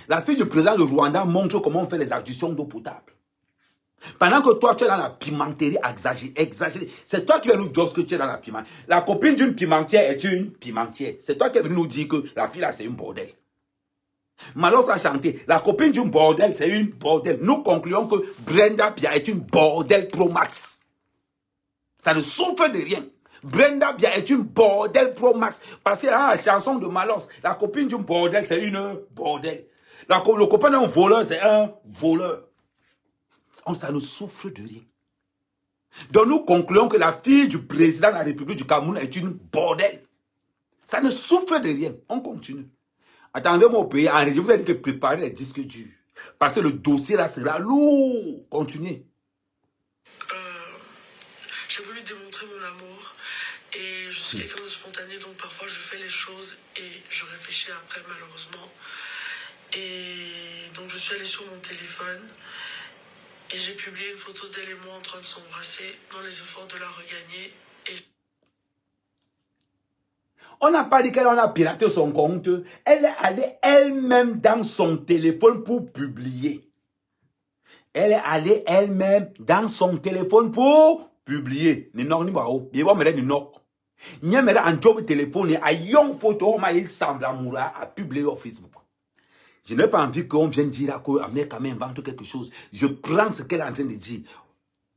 La fille du président du Rwanda montre comment on fait les additions d'eau potable. Pendant que toi, tu es dans la pimenterie exagérée. C'est toi qui vas nous dire que tu es dans la pimenterie. La copine d'une pimentière est une pimentière. C'est toi qui vas nous dire que la fille là, c'est une bordel. Malos a chanté. La copine d'une bordel, c'est une bordel. Nous concluons que Brenda Bia est une bordel pro max. Ça ne souffre de rien. Brenda Bia est une bordel pro max. Parce que dans la chanson de Malos, la copine d'une bordel, c'est une bordel. Le copain d'un voleur, c'est un voleur. Ça ne souffre de rien. Donc nous concluons que la fille du président de la République du Cameroun est une bordel. Ça ne souffre de rien. On continue. Attendez-moi au pays. Je vous ai dit que préparez les disques durs. Parce que le dossier là sera lourd. Continuez. J'ai voulu démontrer mon amour. Et je suis quelqu'un de spontané. Donc parfois je fais les choses et je réfléchis après malheureusement. Et donc je suis allée sur mon téléphone. Et j'ai publié une photo d'elle et moi en train de s'embrasser dans les efforts de la regagner. On n'a pas dit qu'elle a piraté son compte. Elle est allée elle-même dans son téléphone pour publier. Elle est allée elle-même dans son téléphone pour publier. Ni non ni bao. Il va me dire ni non. Il y a un job téléphone à une photo mais il semble amoureux à publier sur Facebook. Je n'ai pas envie qu'on vienne dire que America invente quelque chose. Je prends ce qu'elle est en train de dire.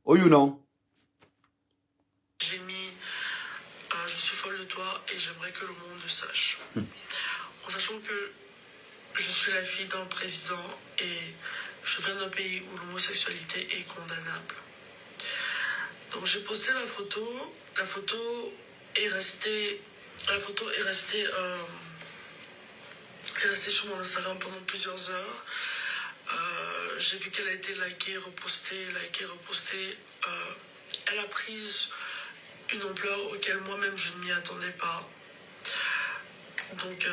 Oh, you know. J'ai mis et j'aimerais que le monde le sache. En sachant que je suis la fille d'un président et je viens d'un pays où l'homosexualité est condamnable. Donc j'ai posté la photo est restée sur mon Instagram pendant plusieurs heures. J'ai vu qu'elle a été likée, repostée. Elle a pris une ampleur auquel moi-même je ne m'y attendais pas. Donc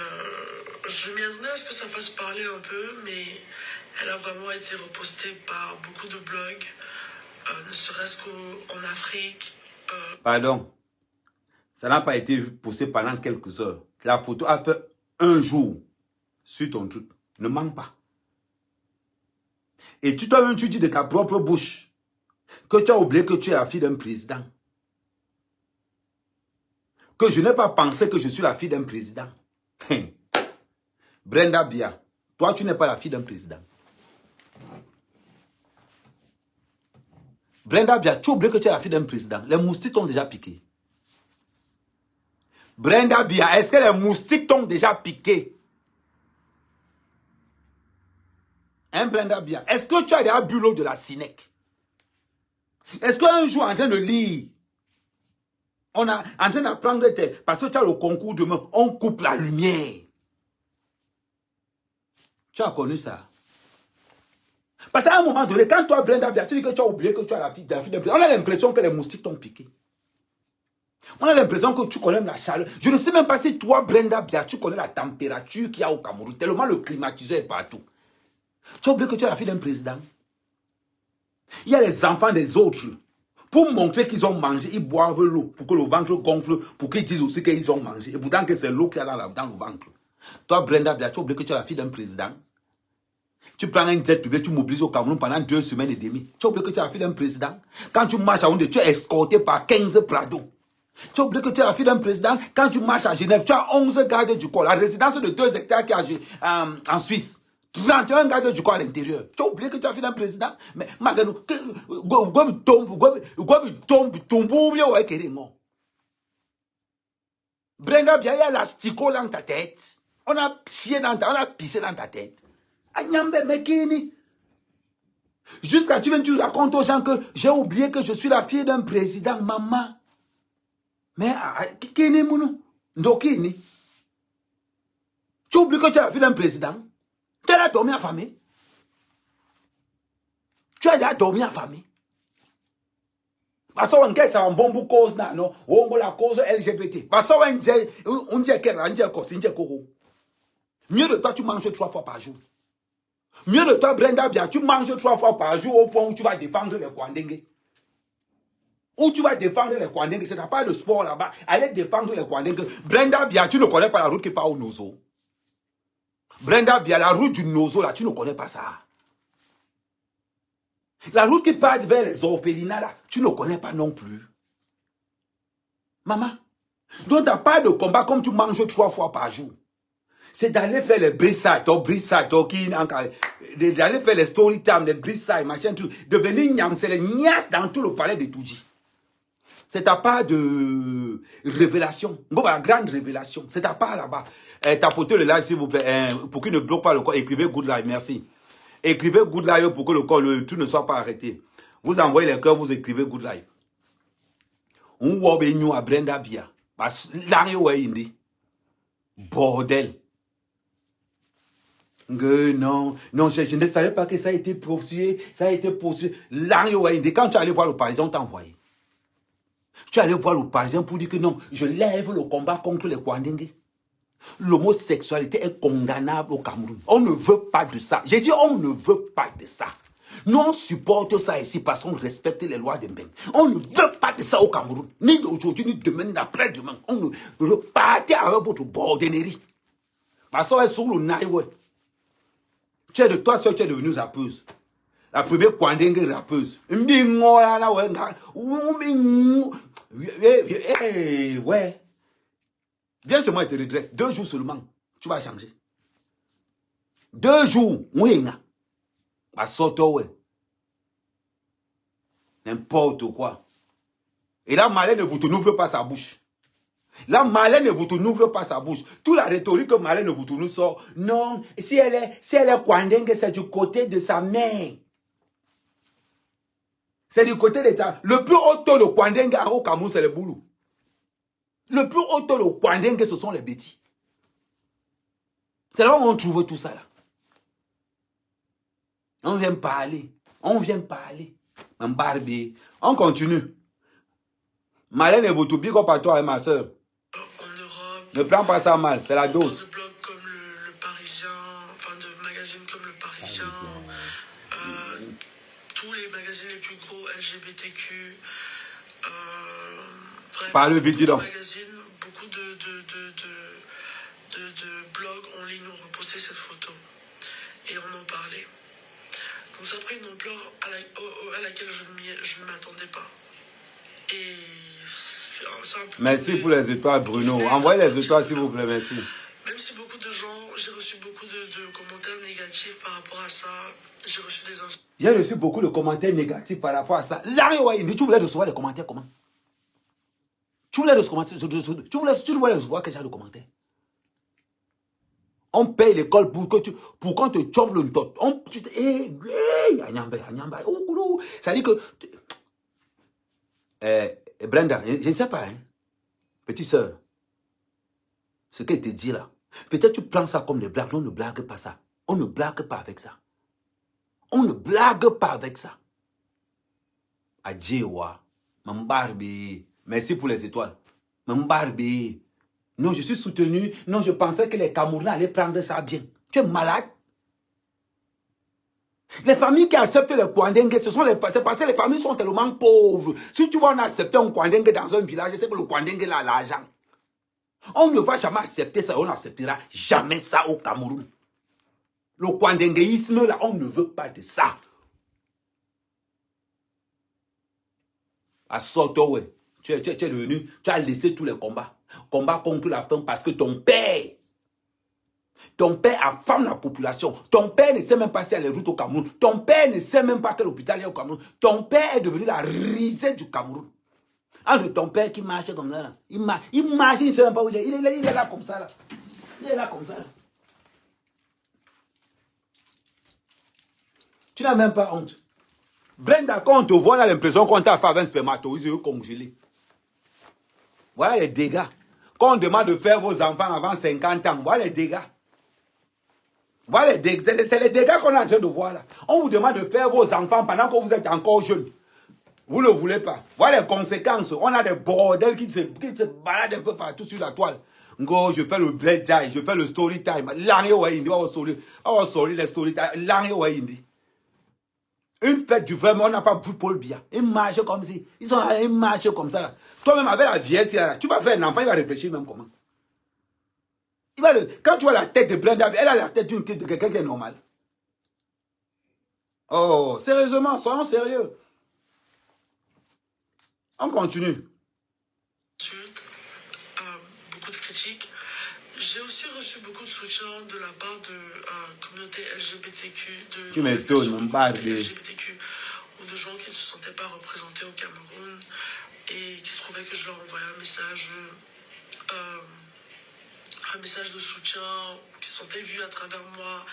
je m'y attendais à ce que ça fasse parler un peu, mais elle a vraiment été repostée par beaucoup de blogs, ne serait-ce qu'en Afrique. Pardon, ça n'a pas été posté pendant quelques heures. La photo a fait un jour sur ton truc. Ne manque pas. Et toi-même, tu dis de ta propre bouche que tu as oublié que tu es la fille d'un président. Que je n'ai pas pensé que je suis la fille d'un président. Brenda Bia, toi, tu n'es pas la fille d'un président. Brenda Bia, tu as oublié que tu es la fille d'un président. Les moustiques t'ont déjà piqué. Brenda Bia, est-ce que les moustiques t'ont déjà piqué? Hein, Brenda Bia, est-ce que tu as déjà bu l'eau de la Sinec? Est-ce qu'un jour, en train de lire, on a en train d'apprendre, parce que tu as le concours demain, on coupe la lumière. Tu as connu ça? Parce qu'à un moment donné, quand toi, Brenda Bia, tu dis que tu as oublié que tu as la fille d'un président, on a l'impression que les moustiques t'ont piqué. On a l'impression que tu connais la chaleur. Je ne sais même pas si toi, Brenda Bia, tu connais la température qu'il y a au Cameroun. Tellement le climatiseur est partout. Tu as oublié que tu es la fille d'un président. Il y a les enfants des autres. Pour montrer qu'ils ont mangé, ils boivent l'eau pour que le ventre gonfle, pour qu'ils disent aussi qu'ils ont mangé. Et pourtant que c'est l'eau qu'il y a dans le ventre. Toi, Brenda Bia, tu as oublié que tu es la fille d'un président. Tu prends un jet privé, tu mobilises au Cameroun pendant 2 semaines et demie. Tu as oublié que tu es la fille d'un président. Quand tu marches à Houndé, tu es escorté par 15 Prado. Tu as oublié que tu es la fille d'un président. Quand tu marches à Genève, tu as 11 gardes du corps. La résidence de 2 hectares qui est en Suisse. 31 gardes du corps à l'intérieur. Tu as oublié que tu es la fille d'un président. Mais, Maganou, Brenda Bia, il y a l'asticot dans ta tête. On a pissé dans ta tête. Agnambe Mekini. Jusqu'à tu racontes aux gens que j'ai oublié que je suis la fille d'un président, maman. Mais, Kini Mounou, Ndokini. Tu oublies que tu es la fille d'un président? Tu as dormi affamé. Tu as déjà dormi affamé. Parce qu'on c'est un bon cause, non? On la cause LGBT. Parce qu'on mieux de toi, tu manges 3 fois par jour. Mieux de toi, Brenda Bia, tu manges 3 fois par jour au point où tu vas défendre les Kwandengue. Où tu vas défendre les Kwandengue, c'est pas de sport là-bas. Allez défendre les Kwandengue. Brenda Bia, tu ne connais pas la route qui part au Nozo. Brenda Bia, la route du Nozo, là, tu ne connais pas ça. La route qui part vers les orphelinats, là, tu ne connais pas non plus. Maman, donc tu n'as pas de combat comme tu manges 3 fois par jour. C'est d'aller faire les brissades, d'aller faire les story time, les brissades, machin, tout. Devenir Niam, c'est les nias dans tout le palais de Touji. C'est ta part de révélation. La grande révélation. C'est ta part là-bas. Tapotez le live, s'il vous plaît. Pour qu'il ne bloque pas le corps. Écrivez good live. Merci. Écrivez good live pour que le corps, tout ne soit pas arrêté. Vous envoyez les cœurs, vous écrivez good live. On voit bien à Brenda Bia. Bordel. Non, je ne savais pas que ça a été poursuivi. Ça a été poursuivi. Quand tu allais voir le Parisien, on t'a envoyé. Tu allais voir le Parisien pour dire que non, je lève le combat contre les Kwandengue. L'homosexualité est condamnable au Cameroun. On ne veut pas de ça. J'ai dit on ne veut pas de ça. Nous on supporte ça ici parce qu'on respecte les lois de Mbeng. On ne veut pas de ça au Cameroun. Ni aujourd'hui, ni demain, ni après-demain. On ne veut pas avec votre bordellerie. Parce qu'on est sur le naïwe. Tu es de toi seul, tu es devenue rappeuse. La première Kwandengue rappeuse. Ouais. Viens chez moi et te redresse. 2 jours seulement. Tu vas changer. 2 jours. N'importe quoi. Et là, Malais ne vous n'ouvre pas sa bouche. Là, Marlène Eboutou n'ouvre pas sa bouche. Toute la rhétorique que Marlène Eboutou nous sort, non, si elle est Kwandengue, c'est du côté de sa mère. C'est du côté de ça. Le plus haut taux de Kwandengue au Cameroun, c'est le boulot. Le plus haut taux de Kwandengue, ce sont les bêtis. C'est là où on trouve tout ça là. On vient parler. On vient parler. On continue. Marlène Eboutou, big up à toi et ma soeur. En Europe, ne prends pas ça mal, c'est la dose. de blogs comme le Parisien, enfin de magazines comme le Parisien, tous les magazines les plus gros LGBTQ, bref, Par le beaucoup vigilant. de magazines, beaucoup de blogs en ligne ont reposté cette photo et on en parlait. Donc ça a pris une ampleur à laquelle je ne m'attendais pas. Et c'est un peu... Merci pour les étoiles, Bruno. Envoyez les étoiles, s'il vous plaît, merci. Même si beaucoup de gens, j'ai reçu beaucoup de commentaires négatifs par rapport à ça. J'ai reçu des insultes. J'ai reçu beaucoup de commentaires négatifs par rapport à ça. Là, tu voulais recevoir les commentaires comment? Tu voulais recevoir quel genre de commentaires? On paye l'école pour qu'on te chope le tot. Ça dit que... Brenda, je ne sais pas, hein, petite soeur, ce qu'elle te dit là, peut-être tu prends ça comme des blagues. On ne blague pas ça. On ne blague pas avec ça. On ne blague pas avec ça. Adjewa, Mambarbi, merci pour les étoiles. Mambarbi, non, je suis soutenu. Non, je pensais que les Camerounais allaient prendre ça bien. Tu es malade. Les familles qui acceptent les Kwandengue, c'est parce que les familles sont tellement pauvres. Si tu vas accepter un Kwandengue dans un village, c'est que le Kwandengue a l'argent. On ne va jamais accepter ça, on n'acceptera jamais ça au Cameroun. Le Kwandenguisme, là, on ne veut pas de ça. À Soto, ouais, tu es devenu, tu as laissé tous les combats. Combats contre la faim parce que ton père affame la population. Ton père ne sait même pas si elle est route au Cameroun. Ton père ne sait même pas quel hôpital est au Cameroun. Ton père est devenu la risée du Cameroun. Entre ton père qui marche comme ça, là. Il marche, il ne sait même pas où il est. Il est là comme ça. Là. Il est là comme ça. Là. Tu n'as même pas honte. Brenda, quand on te voit, on a l'impression qu'on t'a fait avec un spermatozoïde congelé. Voilà les dégâts. Quand on demande de faire vos enfants avant 50 ans, voilà les dégâts. Voilà les dégâts. C'est les dégâts qu'on est en train de voir là. On vous demande de faire vos enfants pendant que vous êtes encore jeune. Vous ne le voulez pas. Voilà les conséquences. On a des bordels qui se baladent un peu partout sur la toile. Ngo, je fais le black jai, je fais le story time. L'année où il dit, on va sortir les story time. L'année où il dit. Une fête du vraiment, on n'a pas vu Paul Biya. Ils marchent comme si. Ils sont là, ils marchent comme ça. Toi-même, avec la vieillesse, tu vas faire un enfant, il va réfléchir même comment. Quand tu vois la tête de Brenda, elle a la tête de quelqu'un qui est normal. Oh, sérieusement, soyons sérieux. On continue. Beaucoup de critiques. J'ai aussi reçu beaucoup de soutien de la part de communauté LGBTQ, Tu m'étonnes, mon barbe. LGBTQ, ou de gens qui ne se sentaient pas représentés au Cameroun et qui trouvaient que je leur envoyais un message de soutien, qui se sentaient vus à travers moi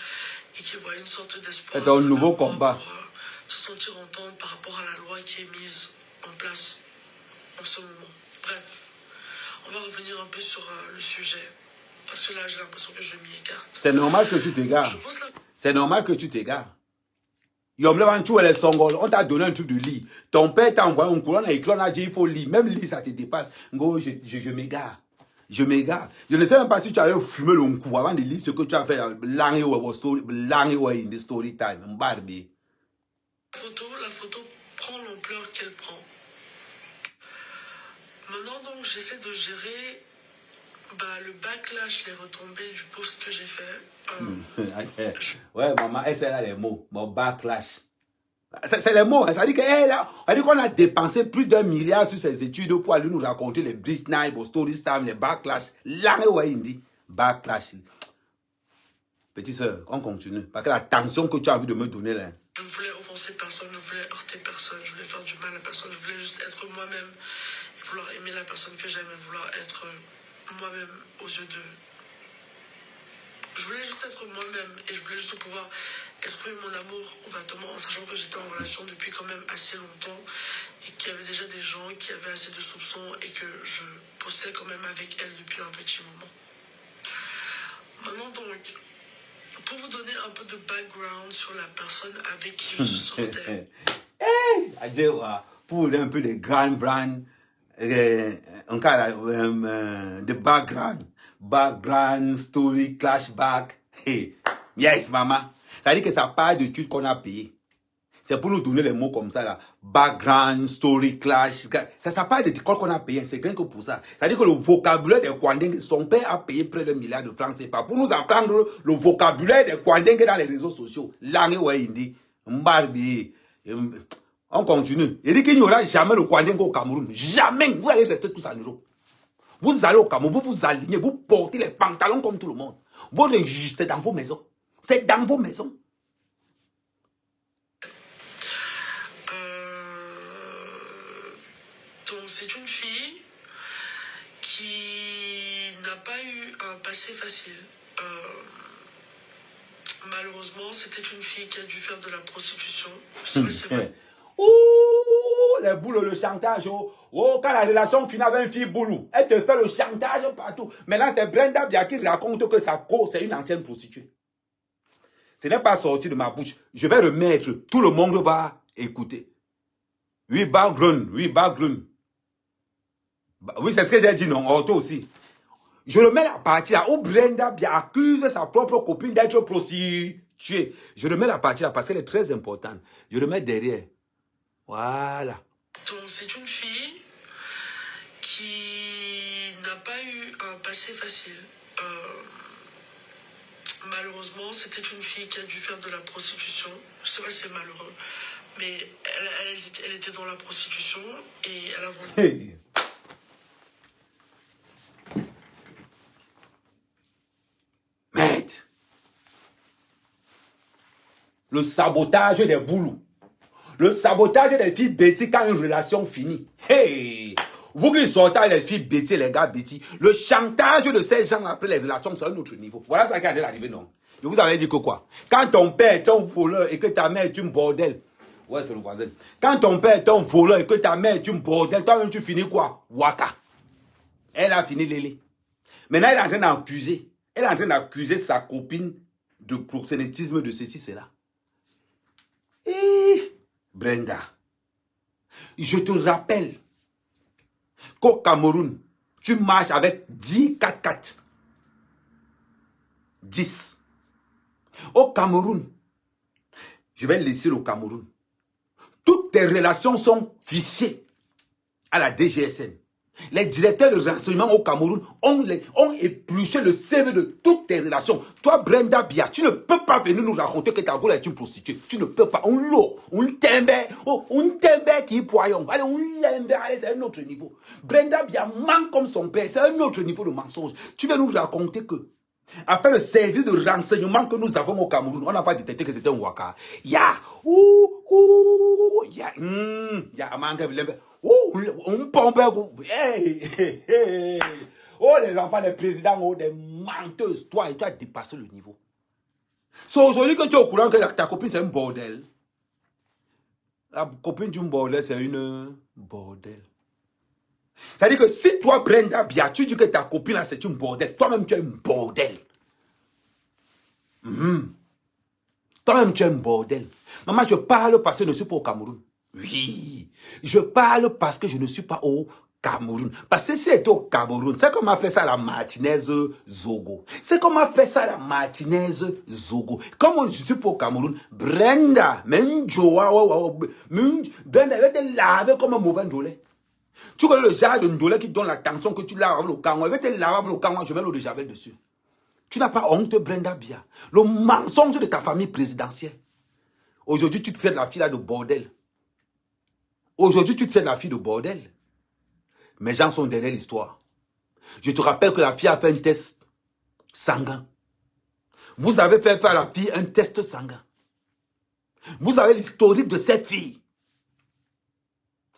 et qui voyaient une sorte d'espoir. C'est un nouveau combat. Pour se sentir entendre par rapport à la loi qui est mise en place en ce moment. Bref, on va revenir un peu sur le sujet. Parce que là, j'ai l'impression que je m'y écarte. C'est normal que tu t'égares. C'est normal que tu t'égares. On t'a donné un truc de lit. Ton père t'a envoyé un courant et on a dit il faut lire. Même lire, ça te dépasse. Je m'égare. Je m'égare. Je ne sais même pas si tu avais fumé le coup avant de lire ce que tu as fait. L'année in the story time. La photo prend l'ampleur qu'elle prend. Maintenant, donc, j'essaie de gérer le backlash, les retombées du post que j'ai fait. Ouais, maman, elle sait là les mots. Mon backlash. C'est les mots. Hein. Ça dit qu'on a dépensé plus d'1 milliard sur ses études pour aller nous raconter les Bleach Night, les Story Time, les backlash. Là, il dit backlash. Petite soeur, on continue. Parce que la tension que tu as envie de me donner là. Je ne voulais offenser personne, je ne voulais heurter personne, je voulais faire du mal à personne, je voulais juste être moi-même. vouloir aimer la personne que j'aime et vouloir être moi-même aux yeux d'eux. Je voulais juste être moi-même et je voulais juste pouvoir exprimer mon amour ouvertement en sachant que j'étais en relation depuis quand même assez longtemps et qu'il y avait déjà des gens qui avaient assez de soupçons et que je postais quand même avec elle depuis un petit moment. Maintenant donc, pour vous donner un peu de background sur la personne avec qui je sortais. Pour un peu de background, de background, story, flashback. Hey. Yes, maman. Ça dit que ça part de tout qu'on a payé. C'est pour nous donner les mots comme ça, là. Background, story, clash. Ça part de l'école qu'on a payé. C'est rien que pour ça. Ça dit que le vocabulaire des Kwandeng, son père a payé près de 1 milliard de francs. C'est pas pour nous apprendre le vocabulaire des Kwandeng dans les réseaux sociaux. Langue, ouais, il dit. Mbarbi. On continue. Il dit qu'il n'y aura jamais le Kwandeng au Cameroun. Jamais. Vous allez rester tous en Europe. Vous allez au Cameroun, vous vous alignez, vous portez les pantalons comme tout le monde. Votre injustice, c'est dans vos maisons. C'est dans vos maisons. Donc c'est une fille qui n'a pas eu un passé facile. Malheureusement, c'était une fille qui a dû faire de la prostitution. C'est vrai. Ouh, les boules, le chantage. Oh, quand la relation finit avec une fille boulou, elle te fait le chantage partout. Maintenant, c'est Brenda Bia qui raconte que sa cause, c'est une ancienne prostituée. Ce n'est pas sorti de ma bouche. Je vais remettre. Tout le monde va écouter. Oui, background. Oui, background. Oui, c'est ce que j'ai dit, non? Oh, toi aussi. Je remets la partie là où Brenda Bia accuse sa propre copine d'être prostituée. Je remets la partie là parce qu'elle est très importante. Je remets derrière. Voilà. Donc c'est une fille qui n'a pas eu un passé facile. Malheureusement, c'était une fille qui a dû faire de la prostitution. C'est vrai, c'est malheureux. Mais elle était dans la prostitution et elle a vendu... Hey. Merde. Le sabotage des boulous. Le sabotage des filles bêtises quand une relation finit. Hey! Vous qui sortez les filles bêtises, les gars bêtises, le chantage de ces gens après les relations, c'est un autre niveau. Voilà ça qui est arrivé, non? Je vous avais dit que quoi? Quand ton père est un voleur et que ta mère est une bordel. Ouais, c'est le voisin. Quand ton père est un voleur et que ta mère est une bordel, toi-même tu finis quoi? Waka. Elle a fini Lélé. Maintenant, elle est en train d'accuser. Elle est en train d'accuser sa copine de proxénétisme, de ceci, cela. Et Brenda, je te rappelle qu'au Cameroun, tu marches avec 10 4x4. 10. Au Cameroun, je vais laisser le Cameroun. Toutes tes relations sont fichées à la DGSN. Les directeurs de renseignement au Cameroun ont épluché le CV de toutes tes relations. Toi, Brenda Bia, tu ne peux pas venir nous raconter que ta gueule est une prostituée. Tu ne peux pas. On t'embête qui poillon. Allez, on l'embête, allez, c'est un autre niveau. Brenda Bia manque comme son père. C'est un autre niveau de mensonge. Tu veux nous raconter que, après le service de renseignement que nous avons au Cameroun, on n'a pas détecté que c'était un waka. On pompe. Oh, les enfants des présidents, oh, des menteuses. Toi, tu as dépassé le niveau. C'est aujourd'hui que tu es au courant que ta copine, c'est un bordel. La copine d'une bordel, c'est une bordel. C'est-à-dire que si toi, Brenda Bia, tu dis que ta copine, là, c'est une bordel, toi-même, tu es un bordel. Toi-même, tu es un bordel. Maman, je parle parce que je ne suis pas au Cameroun. Oui, je parle parce que je ne suis pas au Cameroun. Parce que si c'était au Cameroun, c'est comme a fait ça la Martinaise Zogo. C'est comme a fait ça la Martinaise Zogo. Comme je ne suis pas au Cameroun, Brenda, Brenda va te laver comme un mauvais ndolé. Tu connais le genre de ndolé qui donne la tension que tu laves avec le canwa. Elle va te laver avec le canwa, je mets l'eau de javel dessus. Tu n'as pas honte, Brenda Bia. Le mensonge de ta famille présidentielle. Aujourd'hui, tu te fais de la fille là de bordel. Aujourd'hui, tu te fais de la fille de bordel. Mes gens sont derrière l'histoire. Je te rappelle que la fille a fait un test sanguin. Vous avez fait faire à la fille un test sanguin. Vous avez l'historique de cette fille.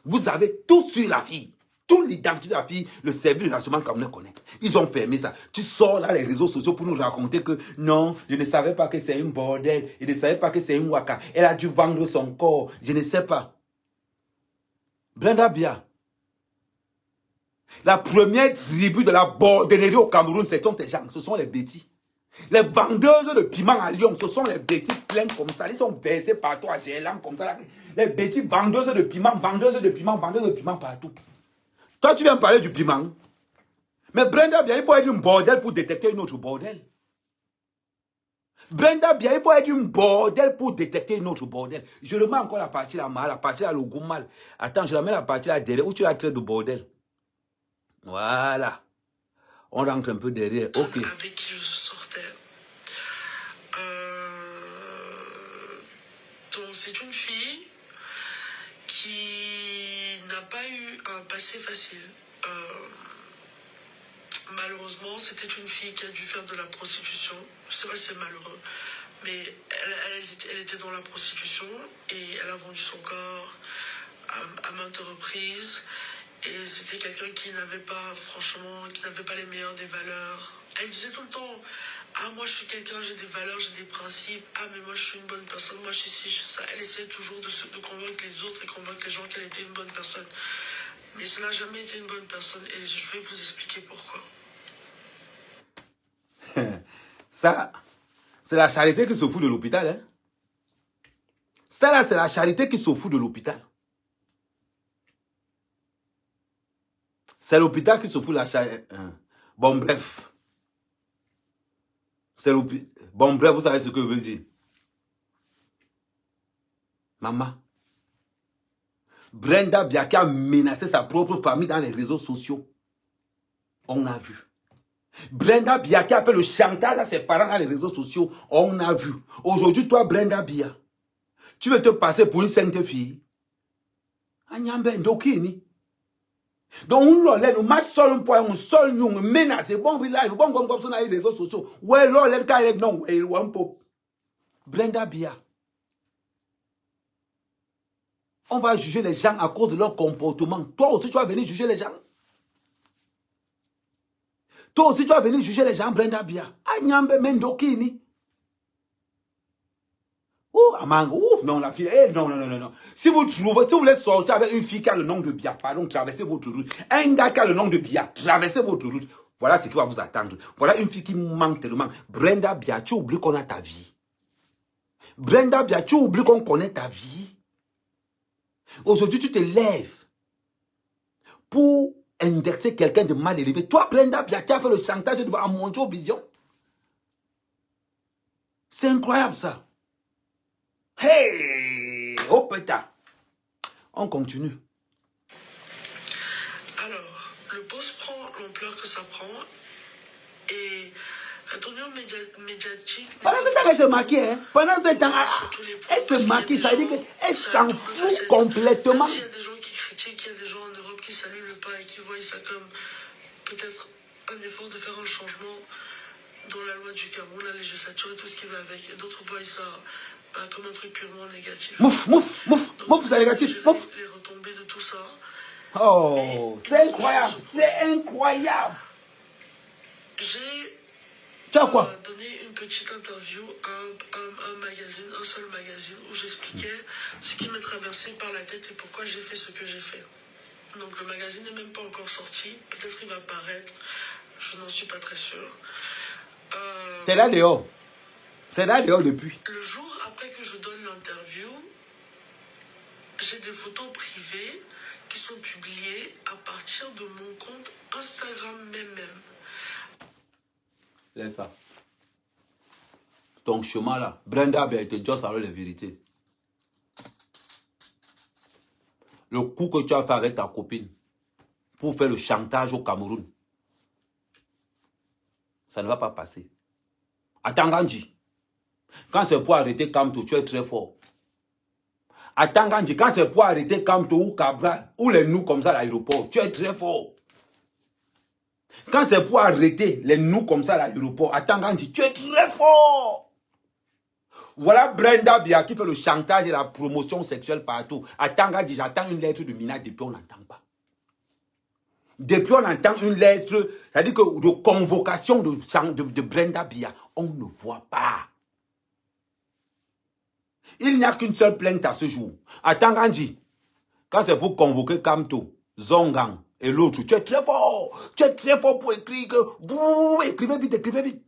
Vous avez tout sur la fille. toute l'identité de la fille, le service de l'enseignement camerounais connaît. Ils ont fermé ça. Tu sors là les réseaux sociaux pour nous raconter que non, je ne savais pas que c'est une bordel, je ne savais pas que c'est une waka. Elle a dû vendre son corps, je ne sais pas. Brenda Bia, la première tribu de la bordellerie au Cameroun, ce sont tes gens, ce sont les bêtis. Les vendeuses de piment à Lyon, ce sont les bêtis pleins comme ça. Ils sont versés partout à Gélan comme ça. Les bêtis vendeuses de piment, vendeuses de piment partout. Toi, tu viens parler du piment. Mais Brenda Bia, il faut être une bordel pour détecter une autre bordel. Brenda Bia, il faut être une bordel pour détecter une autre bordel. Je remets encore la partie là, la partie là, le goût mal. Attends, je la mets la partie là derrière où tu la traites de bordel. Voilà. On rentre un peu derrière. Ok. Avec qui je sortais. Donc c'est une fille qui n'a pas eu un passé facile. Malheureusement, c'était une fille qui a dû faire de la prostitution. Je sais pas si c'est malheureux, mais elle était dans la prostitution et elle a vendu son corps à maintes reprises. Et c'était quelqu'un qui n'avait pas, franchement, qui n'avait pas les meilleures des valeurs. Elle disait tout le temps, ah moi je suis quelqu'un, j'ai des valeurs, j'ai des principes, ah mais moi je suis une bonne personne, moi je suis ci, je suis ça. Elle essaie toujours de convaincre les autres et convaincre les gens qu'elle était une bonne personne. Mais ça n'a jamais été une bonne personne et je vais vous expliquer pourquoi. Ça, c'est la charité qui se fout de l'hôpital. Hein? Ça là, c'est la charité qui se fout de l'hôpital. C'est l'hôpital qui se fout de la charité. Bon, bref. Bon, bref, vous savez ce que je veux dire. Maman. Brenda Bia qui a menacé sa propre famille dans les réseaux sociaux. On a vu. Brenda Bia qui a fait le chantage à ses parents dans les réseaux sociaux. On a vu. Aujourd'hui, toi, Brenda Bia, tu veux te passer pour une sainte fille. Anyambe ndokini. Donc, on l'a nous m'a seul point, on seul nous menacé. Bon village, bon comme ça dans les réseaux sociaux. Ouais, l'on quand il non, ouais, un peu. Brenda Bia. On va juger les gens à cause de leur comportement. Toi aussi, tu vas venir juger les gens. Toi aussi, tu vas venir juger les gens, Brenda Bia. Anyambe mendokini. Non, la fille, non. Si vous voulez sortir avec une fille qui a le nom de Bia, pardon, traversez votre route. Un gars qui a le nom de Bia, traversez votre route. Voilà ce qui va vous attendre. Voilà une fille qui manque tellement. Brenda Bia, tu oublies qu'on a ta vie. Brenda Bia, tu oublies qu'on connaît ta vie. Aujourd'hui, tu te lèves pour indexer quelqu'un de mal élevé. Toi, Brenda Bia, qui a fait le chantage devant Monjo Vision. C'est incroyable ça. Hey, oh putain. On continue. Alors, le poste prend l'ampleur que ça prend et la tournure médiatique... Pendant ce temps, elle se maquille. Hein? Pendant ce temps, elle se maquille. Ça veut dire qu'elle s'en fout complètement. Il y a des gens qui critiquent, il y a des gens en Europe qui saluent le pas et qui voient ça comme peut-être un effort de faire un changement dans la loi du Cameroun, la législature et tout ce qui va avec. Et d'autres voient ça comme un truc purement négatif. Mouf, c'est négatif. Mouf. Les retombées de tout ça. Oh, c'est incroyable. C'est incroyable. J'ai donné une petite interview à un magazine, un seul magazine, où j'expliquais ce qui m'est traversé par la tête et pourquoi j'ai fait ce que j'ai fait. Donc le magazine n'est même pas encore sorti. Peut-être qu'il va paraître. Je n'en suis pas très sûr. C'est là dehors. C'est là dehors depuis. Le jour après que je donne l'interview, j'ai des photos privées qui sont publiées à partir de mon compte Instagram même. Laisse ça. Ton chemin là. Brenda a été juste avec la vérité. Le coup que tu as fait avec ta copine pour faire le chantage au Cameroun, ça ne va pas passer. Attends, Gandhi. Quand c'est pour arrêter Kamto, tu es très fort. Attends, Gandhi. Quand c'est pour arrêter Kamto ou Cabral, ou les nous comme ça à l'aéroport, tu es très fort. Quand c'est pour arrêter les nous comme ça à l'aéroport, attends, Gandhi, tu es très fort. Voilà Brenda Bia qui fait le chantage et la promotion sexuelle partout. Attends, Gandhi, j'attends une lettre de Mina depuis, on n'entend pas. Depuis, on entend une lettre, c'est-à-dire que de convocation de Brenda Biya, on ne voit pas. Il n'y a qu'une seule plainte à ce jour. Attends, Gandhi, quand c'est pour convoquer Kamto, Zongang et l'autre, tu es très fort. Tu es très fort pour écrire que vous écrivez vite, écrivez vite.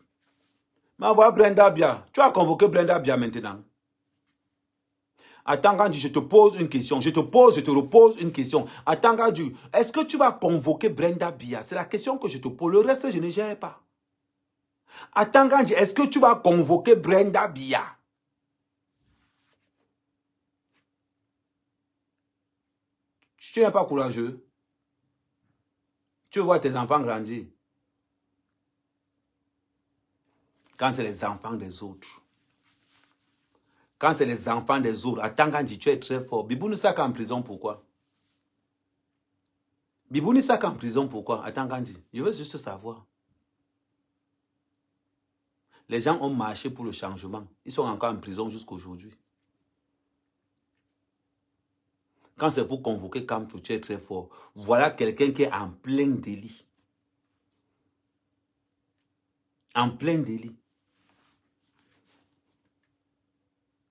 Mais voilà Brenda Biya. Tu as convoqué Brenda Biya maintenant. Attends, Gandhi, je te pose une question. Je te repose une question. Attends, Gandhi, est-ce que tu vas convoquer Brenda Biya? C'est la question que je te pose. Le reste, je ne gère pas. Attends, Gandhi, est-ce que tu vas convoquer Brenda Biya? Tu n'es pas courageux. Tu vois tes enfants grandir. Quand c'est les enfants des autres. Quand c'est les enfants des autres. Attends, Gandhi, tu es très fort. Bibou Sak en prison, pourquoi? Bibou Sak en prison, pourquoi? Attends, Gandhi, je veux juste savoir. Les gens ont marché pour le changement. Ils sont encore en prison jusqu'à aujourd'hui. Quand c'est pour convoquer Kamto, tu es très fort. Voilà quelqu'un qui est en plein délit. En plein délit.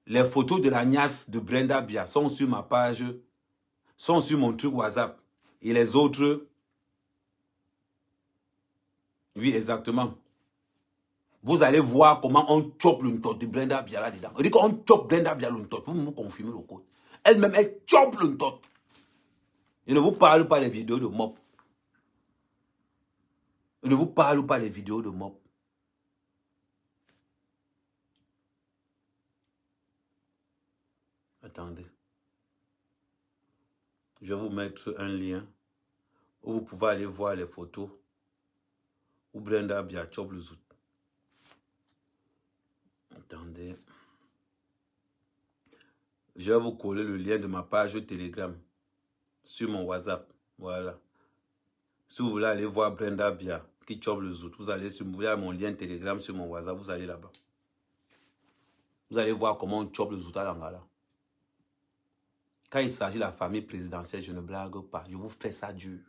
Les photos de la niasse de Brenda Biya sont sur ma page, sont sur mon truc WhatsApp. Et les autres, oui, exactement. Vous allez voir comment on chope le ntot de Brenda Biya là-dedans. On dit qu'on chope Brenda Biya le ntot. Vous me confirmez le code. Elle-même, elle chope le ntot. Je ne vous parle pas des vidéos de mob. Je ne vous parle pas des vidéos de mob. Attendez. Je vais vous mettre un lien où vous pouvez aller voir les photos où Brenda Biya chope le zout. Attendez. Je vais vous coller le lien de ma page Telegram sur mon WhatsApp. Voilà. Si vous voulez aller voir Brenda Biya qui chope le zout, vous allez sur mon lien Telegram sur mon WhatsApp, vous allez là-bas. Vous allez voir comment on chope le zout à l'Angala. Quand il s'agit de la famille présidentielle, je ne blague pas. Je vous fais ça dur.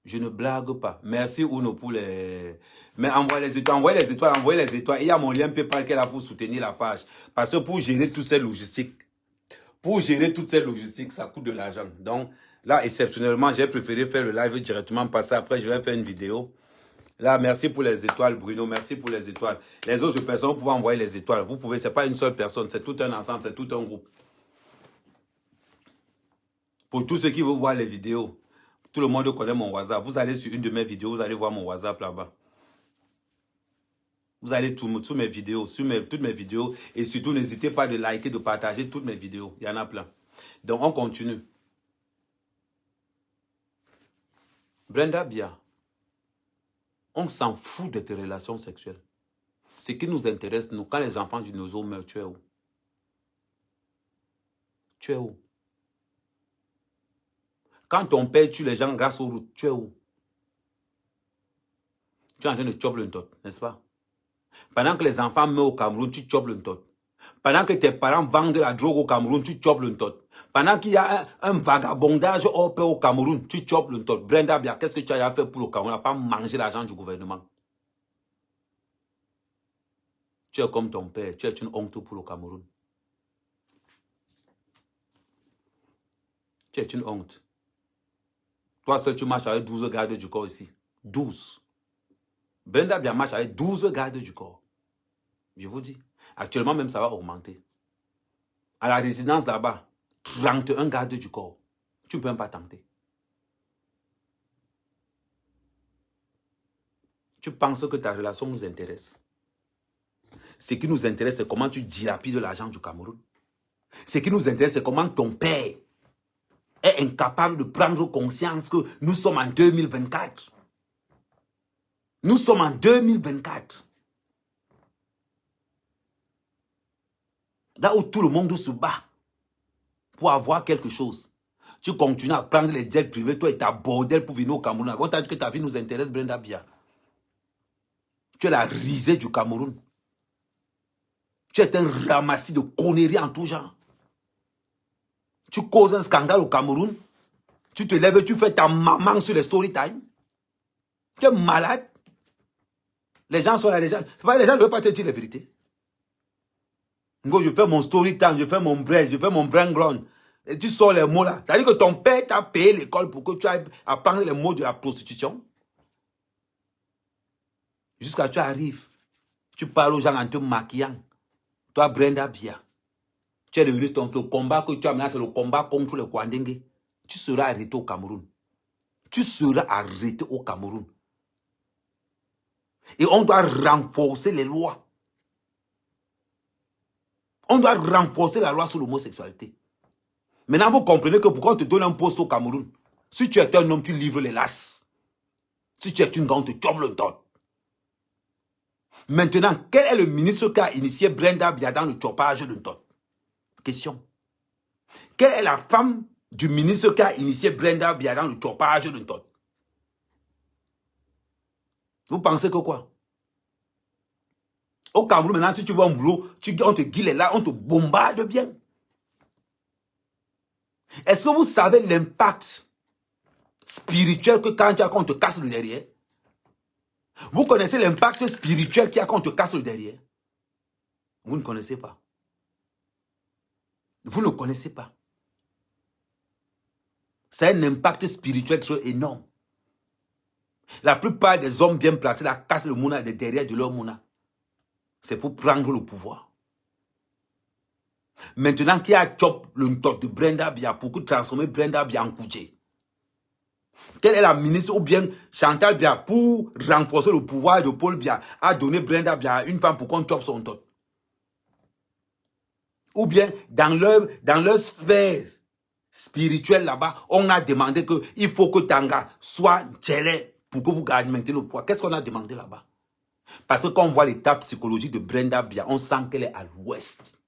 Je ne blague pas. Merci Uno pour les... Mais envoyez les étoiles, envoyez les étoiles, envoyez les étoiles. Il y a mon lien PayPal qui est là pour soutenir la page. Parce que pour gérer toutes ces logistiques, ça coûte de l'argent. Donc là, exceptionnellement, j'ai préféré faire le live directement passer. Après, je vais faire une vidéo. Là, merci pour les étoiles, Bruno. Merci pour les étoiles. Les autres personnes, vous pouvez envoyer les étoiles. Vous pouvez, ce n'est pas une seule personne, c'est tout un ensemble, c'est tout un groupe. Pour tous ceux qui veulent voir les vidéos, tout le monde connaît mon WhatsApp. Vous allez sur une de mes vidéos, vous allez voir mon WhatsApp là-bas. Vous allez sur mes vidéos, toutes mes vidéos. Et surtout, n'hésitez pas de liker, de partager toutes mes vidéos. Il y en a plein. Donc, on continue. Brenda Biya, on s'en fout de tes relations sexuelles. Ce qui nous intéresse, nous, quand les enfants du Nozo meurent, tu es où? Tu es où? Quand ton père tue les gens grâce aux routes, tu es où? Tu es en train de chop le ntot, n'est-ce pas? Pendant que les enfants meurent au Cameroun, tu chopes le ntot. Pendant que tes parents vendent de la drogue au Cameroun, tu chopes le ntot. Pendant qu'il y a un vagabondage hors pair au Cameroun, tu chopes le ntot. Brenda Biya, qu'est-ce que tu as fait pour le Cameroun? Tu n'as pas mangé l'argent du gouvernement. Tu es comme ton père, tu es une honte pour le Cameroun. Tu es une honte. Toi seul, tu marches avec 12 gardes du corps ici. 12. Brenda Biya marche avec 12 gardes du corps. Je vous dis. Actuellement, même, ça va augmenter. À la résidence là-bas, 31 gardes du corps. Tu ne peux même pas tenter. Tu penses que ta relation nous intéresse. Ce qui nous intéresse, c'est comment tu dilapides l'argent du Cameroun. Ce qui nous intéresse, c'est comment ton père est incapable de prendre conscience que nous sommes en 2024. Nous sommes en 2024. Là où tout le monde se bat pour avoir quelque chose. Tu continues à prendre les jets privés, toi et ta bordel pour venir au Cameroun. On t'a dit que ta vie nous intéresse, Brenda Biya. Tu es la risée du Cameroun. Tu es un ramassis de conneries en tout genre. Tu causes un scandale au Cameroun. Tu te lèves, tu fais ta maman sur les story time. Tu es malade. Les gens sont là, les gens ne veulent pas te dire la vérité. Je fais mon story time, je fais mon bread, je fais mon brain ground. Et tu sors les mots là. C'est-à-dire que ton père t'a payé l'école pour que tu ailles apprendre les mots de la prostitution. Jusqu'à tu arrives. Tu parles aux gens en te maquillant. Toi, Brenda Bia. Tu es devenu le combat que tu as mené, c'est le combat contre les Kwandengue. Tu seras arrêté au Cameroun. Tu seras arrêté au Cameroun. Et on doit renforcer les lois. On doit renforcer la loi sur l'homosexualité. Maintenant, vous comprenez que pourquoi on te donne un poste au Cameroun? Si tu es un homme, tu livres les lasses. Si tu es une grande, tu chopes le tot. Maintenant, quel est le ministre qui a initié Brenda Bia dans le chopage de tot? Question. Quelle est la femme du ministre qui a initié Brenda Bia dans le chopage de tot? Vous pensez que quoi? Au Cameroun, maintenant, si tu vois un boulot, on te guille là, on te bombarde bien. Est-ce que vous savez l'impact spirituel que quand on te casse le derrière? Vous connaissez l'impact spirituel qu'il y a quand on te casse le derrière? Vous ne connaissez pas. Vous ne connaissez pas. C'est un impact spirituel très énorme. La plupart des hommes bien placés la cassent le mouna de derrière de leur mouna. C'est pour prendre le pouvoir. Maintenant qu'il y a chop le top de Brenda Bia pour transformer Brenda Bia en Kouché. Quelle est la ministre ou bien Chantal Bia pour renforcer le pouvoir de Paul Bia a donné Brenda Bia à une femme pour qu'on chope son tot? Ou bien dans leur sphère spirituelle là-bas, on a demandé qu'il faut que Tanga soit tchélé pour que vous gardiez maintenant le pouvoir. Qu'est-ce qu'on a demandé là-bas? Parce que quand on voit l'état psychologique de Brenda Bia, on sent qu'elle est à l'ouest.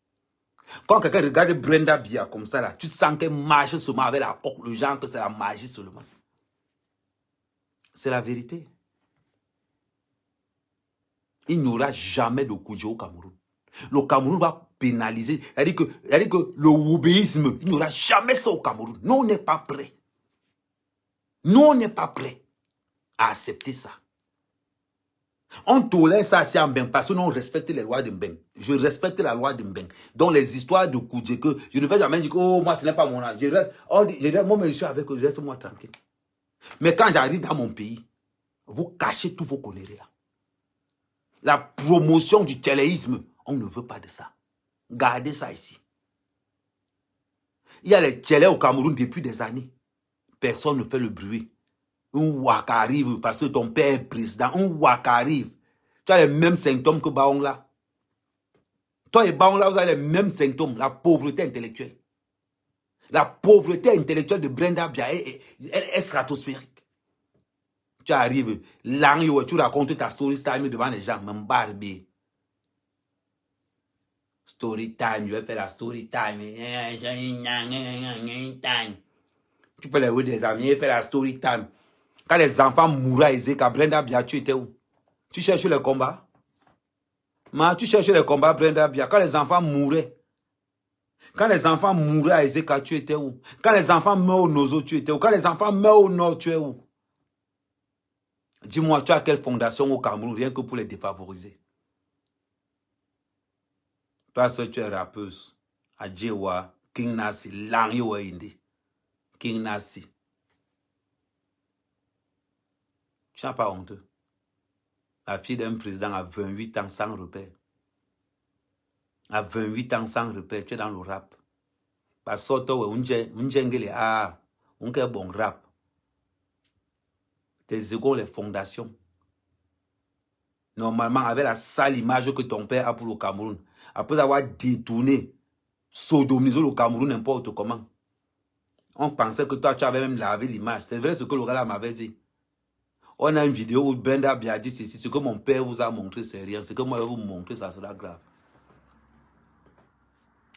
Quand quelqu'un regarde Brenda Bia comme ça, là, tu sens qu'elle marche seulement avec la coque, le genre que c'est la magie seulement. C'est la vérité. Il n'y aura jamais de Koujo au Cameroun. Le Cameroun va pénaliser. C'est-à-dire que le woubéisme, il n'y aura jamais ça au Cameroun. Nous, on n'est pas prêts. Nous, on n'est pas prêts à accepter ça. On tolère ça assez en Mbeng parce que nous, on respecte les lois de Mbeng. Je respecte la loi de Mbeng. Donc, les histoires de Koudje, que je ne vais jamais dire que oh, moi, ce n'est pas mon âge. Moi, je suis avec eux, je reste moi tranquille. Mais quand j'arrive dans mon pays, vous cachez tous vos conneries là. La promotion du tchéléisme, on ne veut pas de ça. Gardez ça ici. Il y a les tchélés au Cameroun depuis des années. Personne ne fait le bruit. Un waka arrive parce que ton père est président. Un waka arrive. Tu as les mêmes symptômes que Baong là. Toi et Baong là, vous avez les mêmes symptômes. La pauvreté intellectuelle. La pauvreté intellectuelle de Brenda Bia est stratosphérique. Tu arrives, tu racontes ta story time devant les gens, même barbé. Story time, je vais faire la story time. Tu peux les voir des amis, faire la story time. Quand les enfants mouraient à Ezeka, Brenda Bia, tu étais où? Tu cherches les combats? Tu cherches les combats, Brenda Bia. Quand les enfants mouraient. Quand les enfants mouraient à Ezeka, tu étais où? Quand les enfants meurent au Nozo, tu étais où? Quand les enfants meurent au Nord, tu es où? Dis-moi, tu as quelle fondation au Cameroun, rien que pour les défavoriser? Toi, seul, tu es rappeuse. Adjewa, King Nasi, Langyo Indi. King Nasi. Tu n'as pas honte. La fille d'un président a 28 ans sans repère. À 28 ans sans repère, tu es dans le rap. Parce que toi, on est bon rap. Tes égaux, les fondations. Normalement, avec la sale image que ton père a pour le Cameroun, après avoir détourné, sodomisé le Cameroun n'importe comment, on pensait que toi, tu avais même lavé l'image. C'est vrai ce que le gars m'avait dit. On a une vidéo où Brenda Bia dit ceci, ce que mon père vous a montré, c'est rien. Ce que moi, je vais vous montrer, ça sera grave.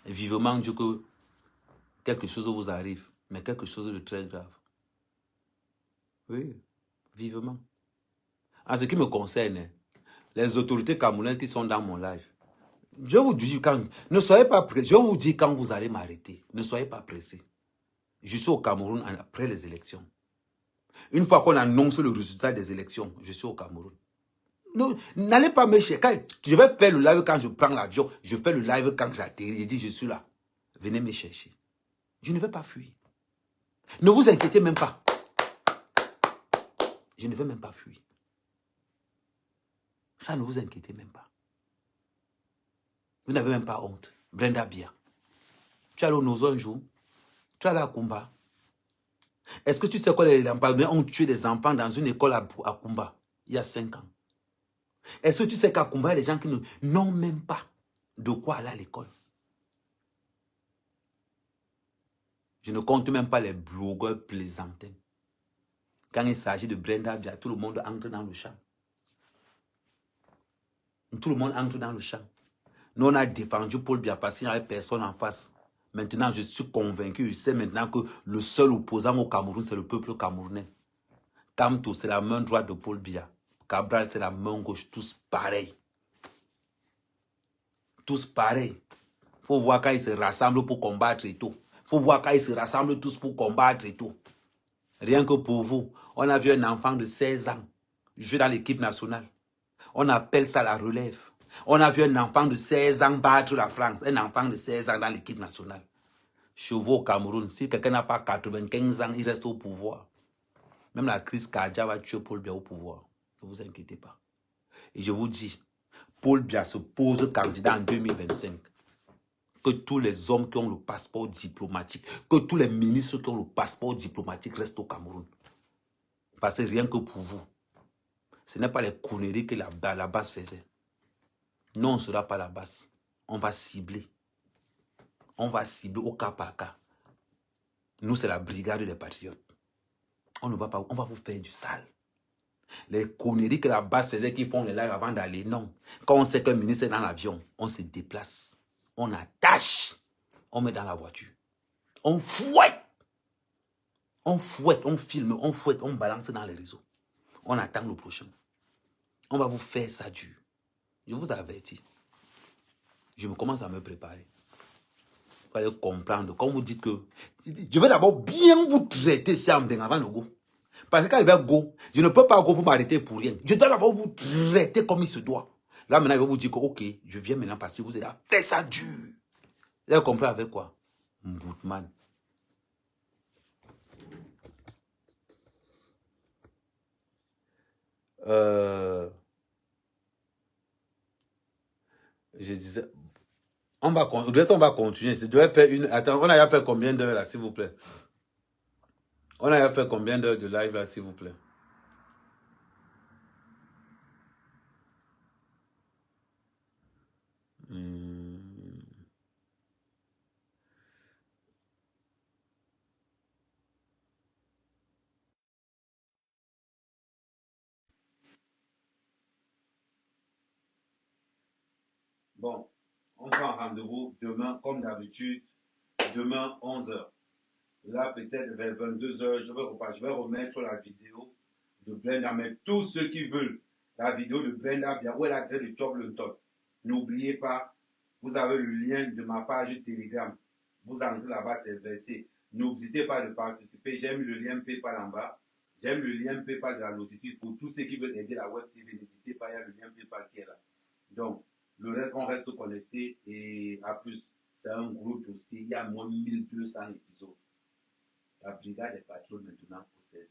Et vivement Dieu que quelque chose vous arrive, mais quelque chose de très grave. Oui, vivement. En ce qui me concerne, les autorités camerounaises qui sont dans mon live, je vous dis, ne soyez pas pressés. Je vous dis quand vous allez m'arrêter. Ne soyez pas pressés. Je suis au Cameroun après les élections. Une fois qu'on annonce le résultat des élections, je suis au Cameroun. N'allez pas me chercher. Je vais faire le live quand je prends l'avion. Je fais le live quand j'atterris. Je dis, je suis là. Venez me chercher. Je ne vais pas fuir. Ne vous inquiétez même pas. Je ne vais même pas fuir. Ça, ne vous inquiétez même pas. Vous n'avez même pas honte. Brenda Bia. Tu es allé au Nozo un jour. Tu es allé à Kumba. Est-ce que tu sais quoi, les Lampardais ont tué des enfants dans une école à Kumba il y a 5 ans? Est-ce que tu sais qu'à Kumba, il y a des gens qui n'ont même pas de quoi aller à l'école? Je ne compte même pas les blogueurs plaisantins. Quand il s'agit de Brenda Bia, tout le monde entre dans le champ. Tout le monde entre dans le champ. Nous, on a défendu Paul Biya parce qu'il n'y avait personne en face. Maintenant, je suis convaincu, je sais maintenant que le seul opposant au Cameroun, c'est le peuple camerounais. Kamto, c'est la main droite de Paul Biya. Cabral, c'est la main gauche, tous pareils. Tous pareils. Il faut voir quand ils se rassemblent pour combattre et tout. Il faut voir quand ils se rassemblent tous pour combattre et tout. Rien que pour vous, on a vu un enfant de 16 ans jouer dans l'équipe nationale. On appelle ça la relève. On a vu un enfant de 16 ans battre la France. Un enfant de 16 ans dans l'équipe nationale. Chez vous au Cameroun, si quelqu'un n'a pas 95 ans, il reste au pouvoir. Même la crise cardiaque va tuer Paul Biya au pouvoir. Ne vous inquiétez pas. Et je vous dis, Paul Biya se pose candidat en 2025. Que tous les hommes qui ont le passeport diplomatique, que tous les ministres qui ont le passeport diplomatique restent au Cameroun. Parce que rien que pour vous, ce n'est pas les conneries que la base faisait. Non, on ne sera pas la base. On va cibler. On va cibler au cas par cas. Nous, c'est la brigade des patriotes. On ne va pas, on va vous faire du sale. Les conneries que la base faisait qui font les lives avant d'aller, non. Quand on sait qu'un ministre est dans l'avion, on se déplace. On attache. On met dans la voiture. On fouette. On fouette, on filme, on fouette, on balance dans les réseaux. On attend le prochain. On va vous faire ça dur. Je vous avertis. Je me commence à me préparer. Vous allez comprendre. Quand vous dites que... Je vais d'abord bien vous traiter ça avant le go. Parce que quand il va go, je ne peux pas go vous m'arrêter pour rien. Je dois d'abord vous traiter comme il se doit. Là maintenant, il va vous dire que ok, je viens maintenant parce que vous êtes là. Faites ça dur. Vous avez compris avec quoi? Mboutman. Je disais... On va continuer. Je devais faire une... Attends, on a fait combien d'heures là, s'il vous plaît? On a fait combien d'heures de live là, s'il vous plaît? Bon, on prend rendez-vous demain, comme d'habitude, demain 11h. Là, peut-être vers 22h, je vais remettre la vidéo de Brenda. Mais tous ceux qui veulent la vidéo de Brenda, bien, où elle a fait le job le top. N'oubliez pas, vous avez le lien de ma page Telegram. Vous entrez là-bas, c'est versé. N'hésitez pas de participer. J'ai mis le lien PayPal en bas. J'ai mis le lien PayPal de la notification. Pour tous ceux qui veulent aider la Web TV, n'hésitez pas, il y a le lien PayPal qui est là. Donc, le reste, on reste connecté et à plus. C'est un gros dossier. Il y a moins de 1200 épisodes. La brigade des patrons maintenant possède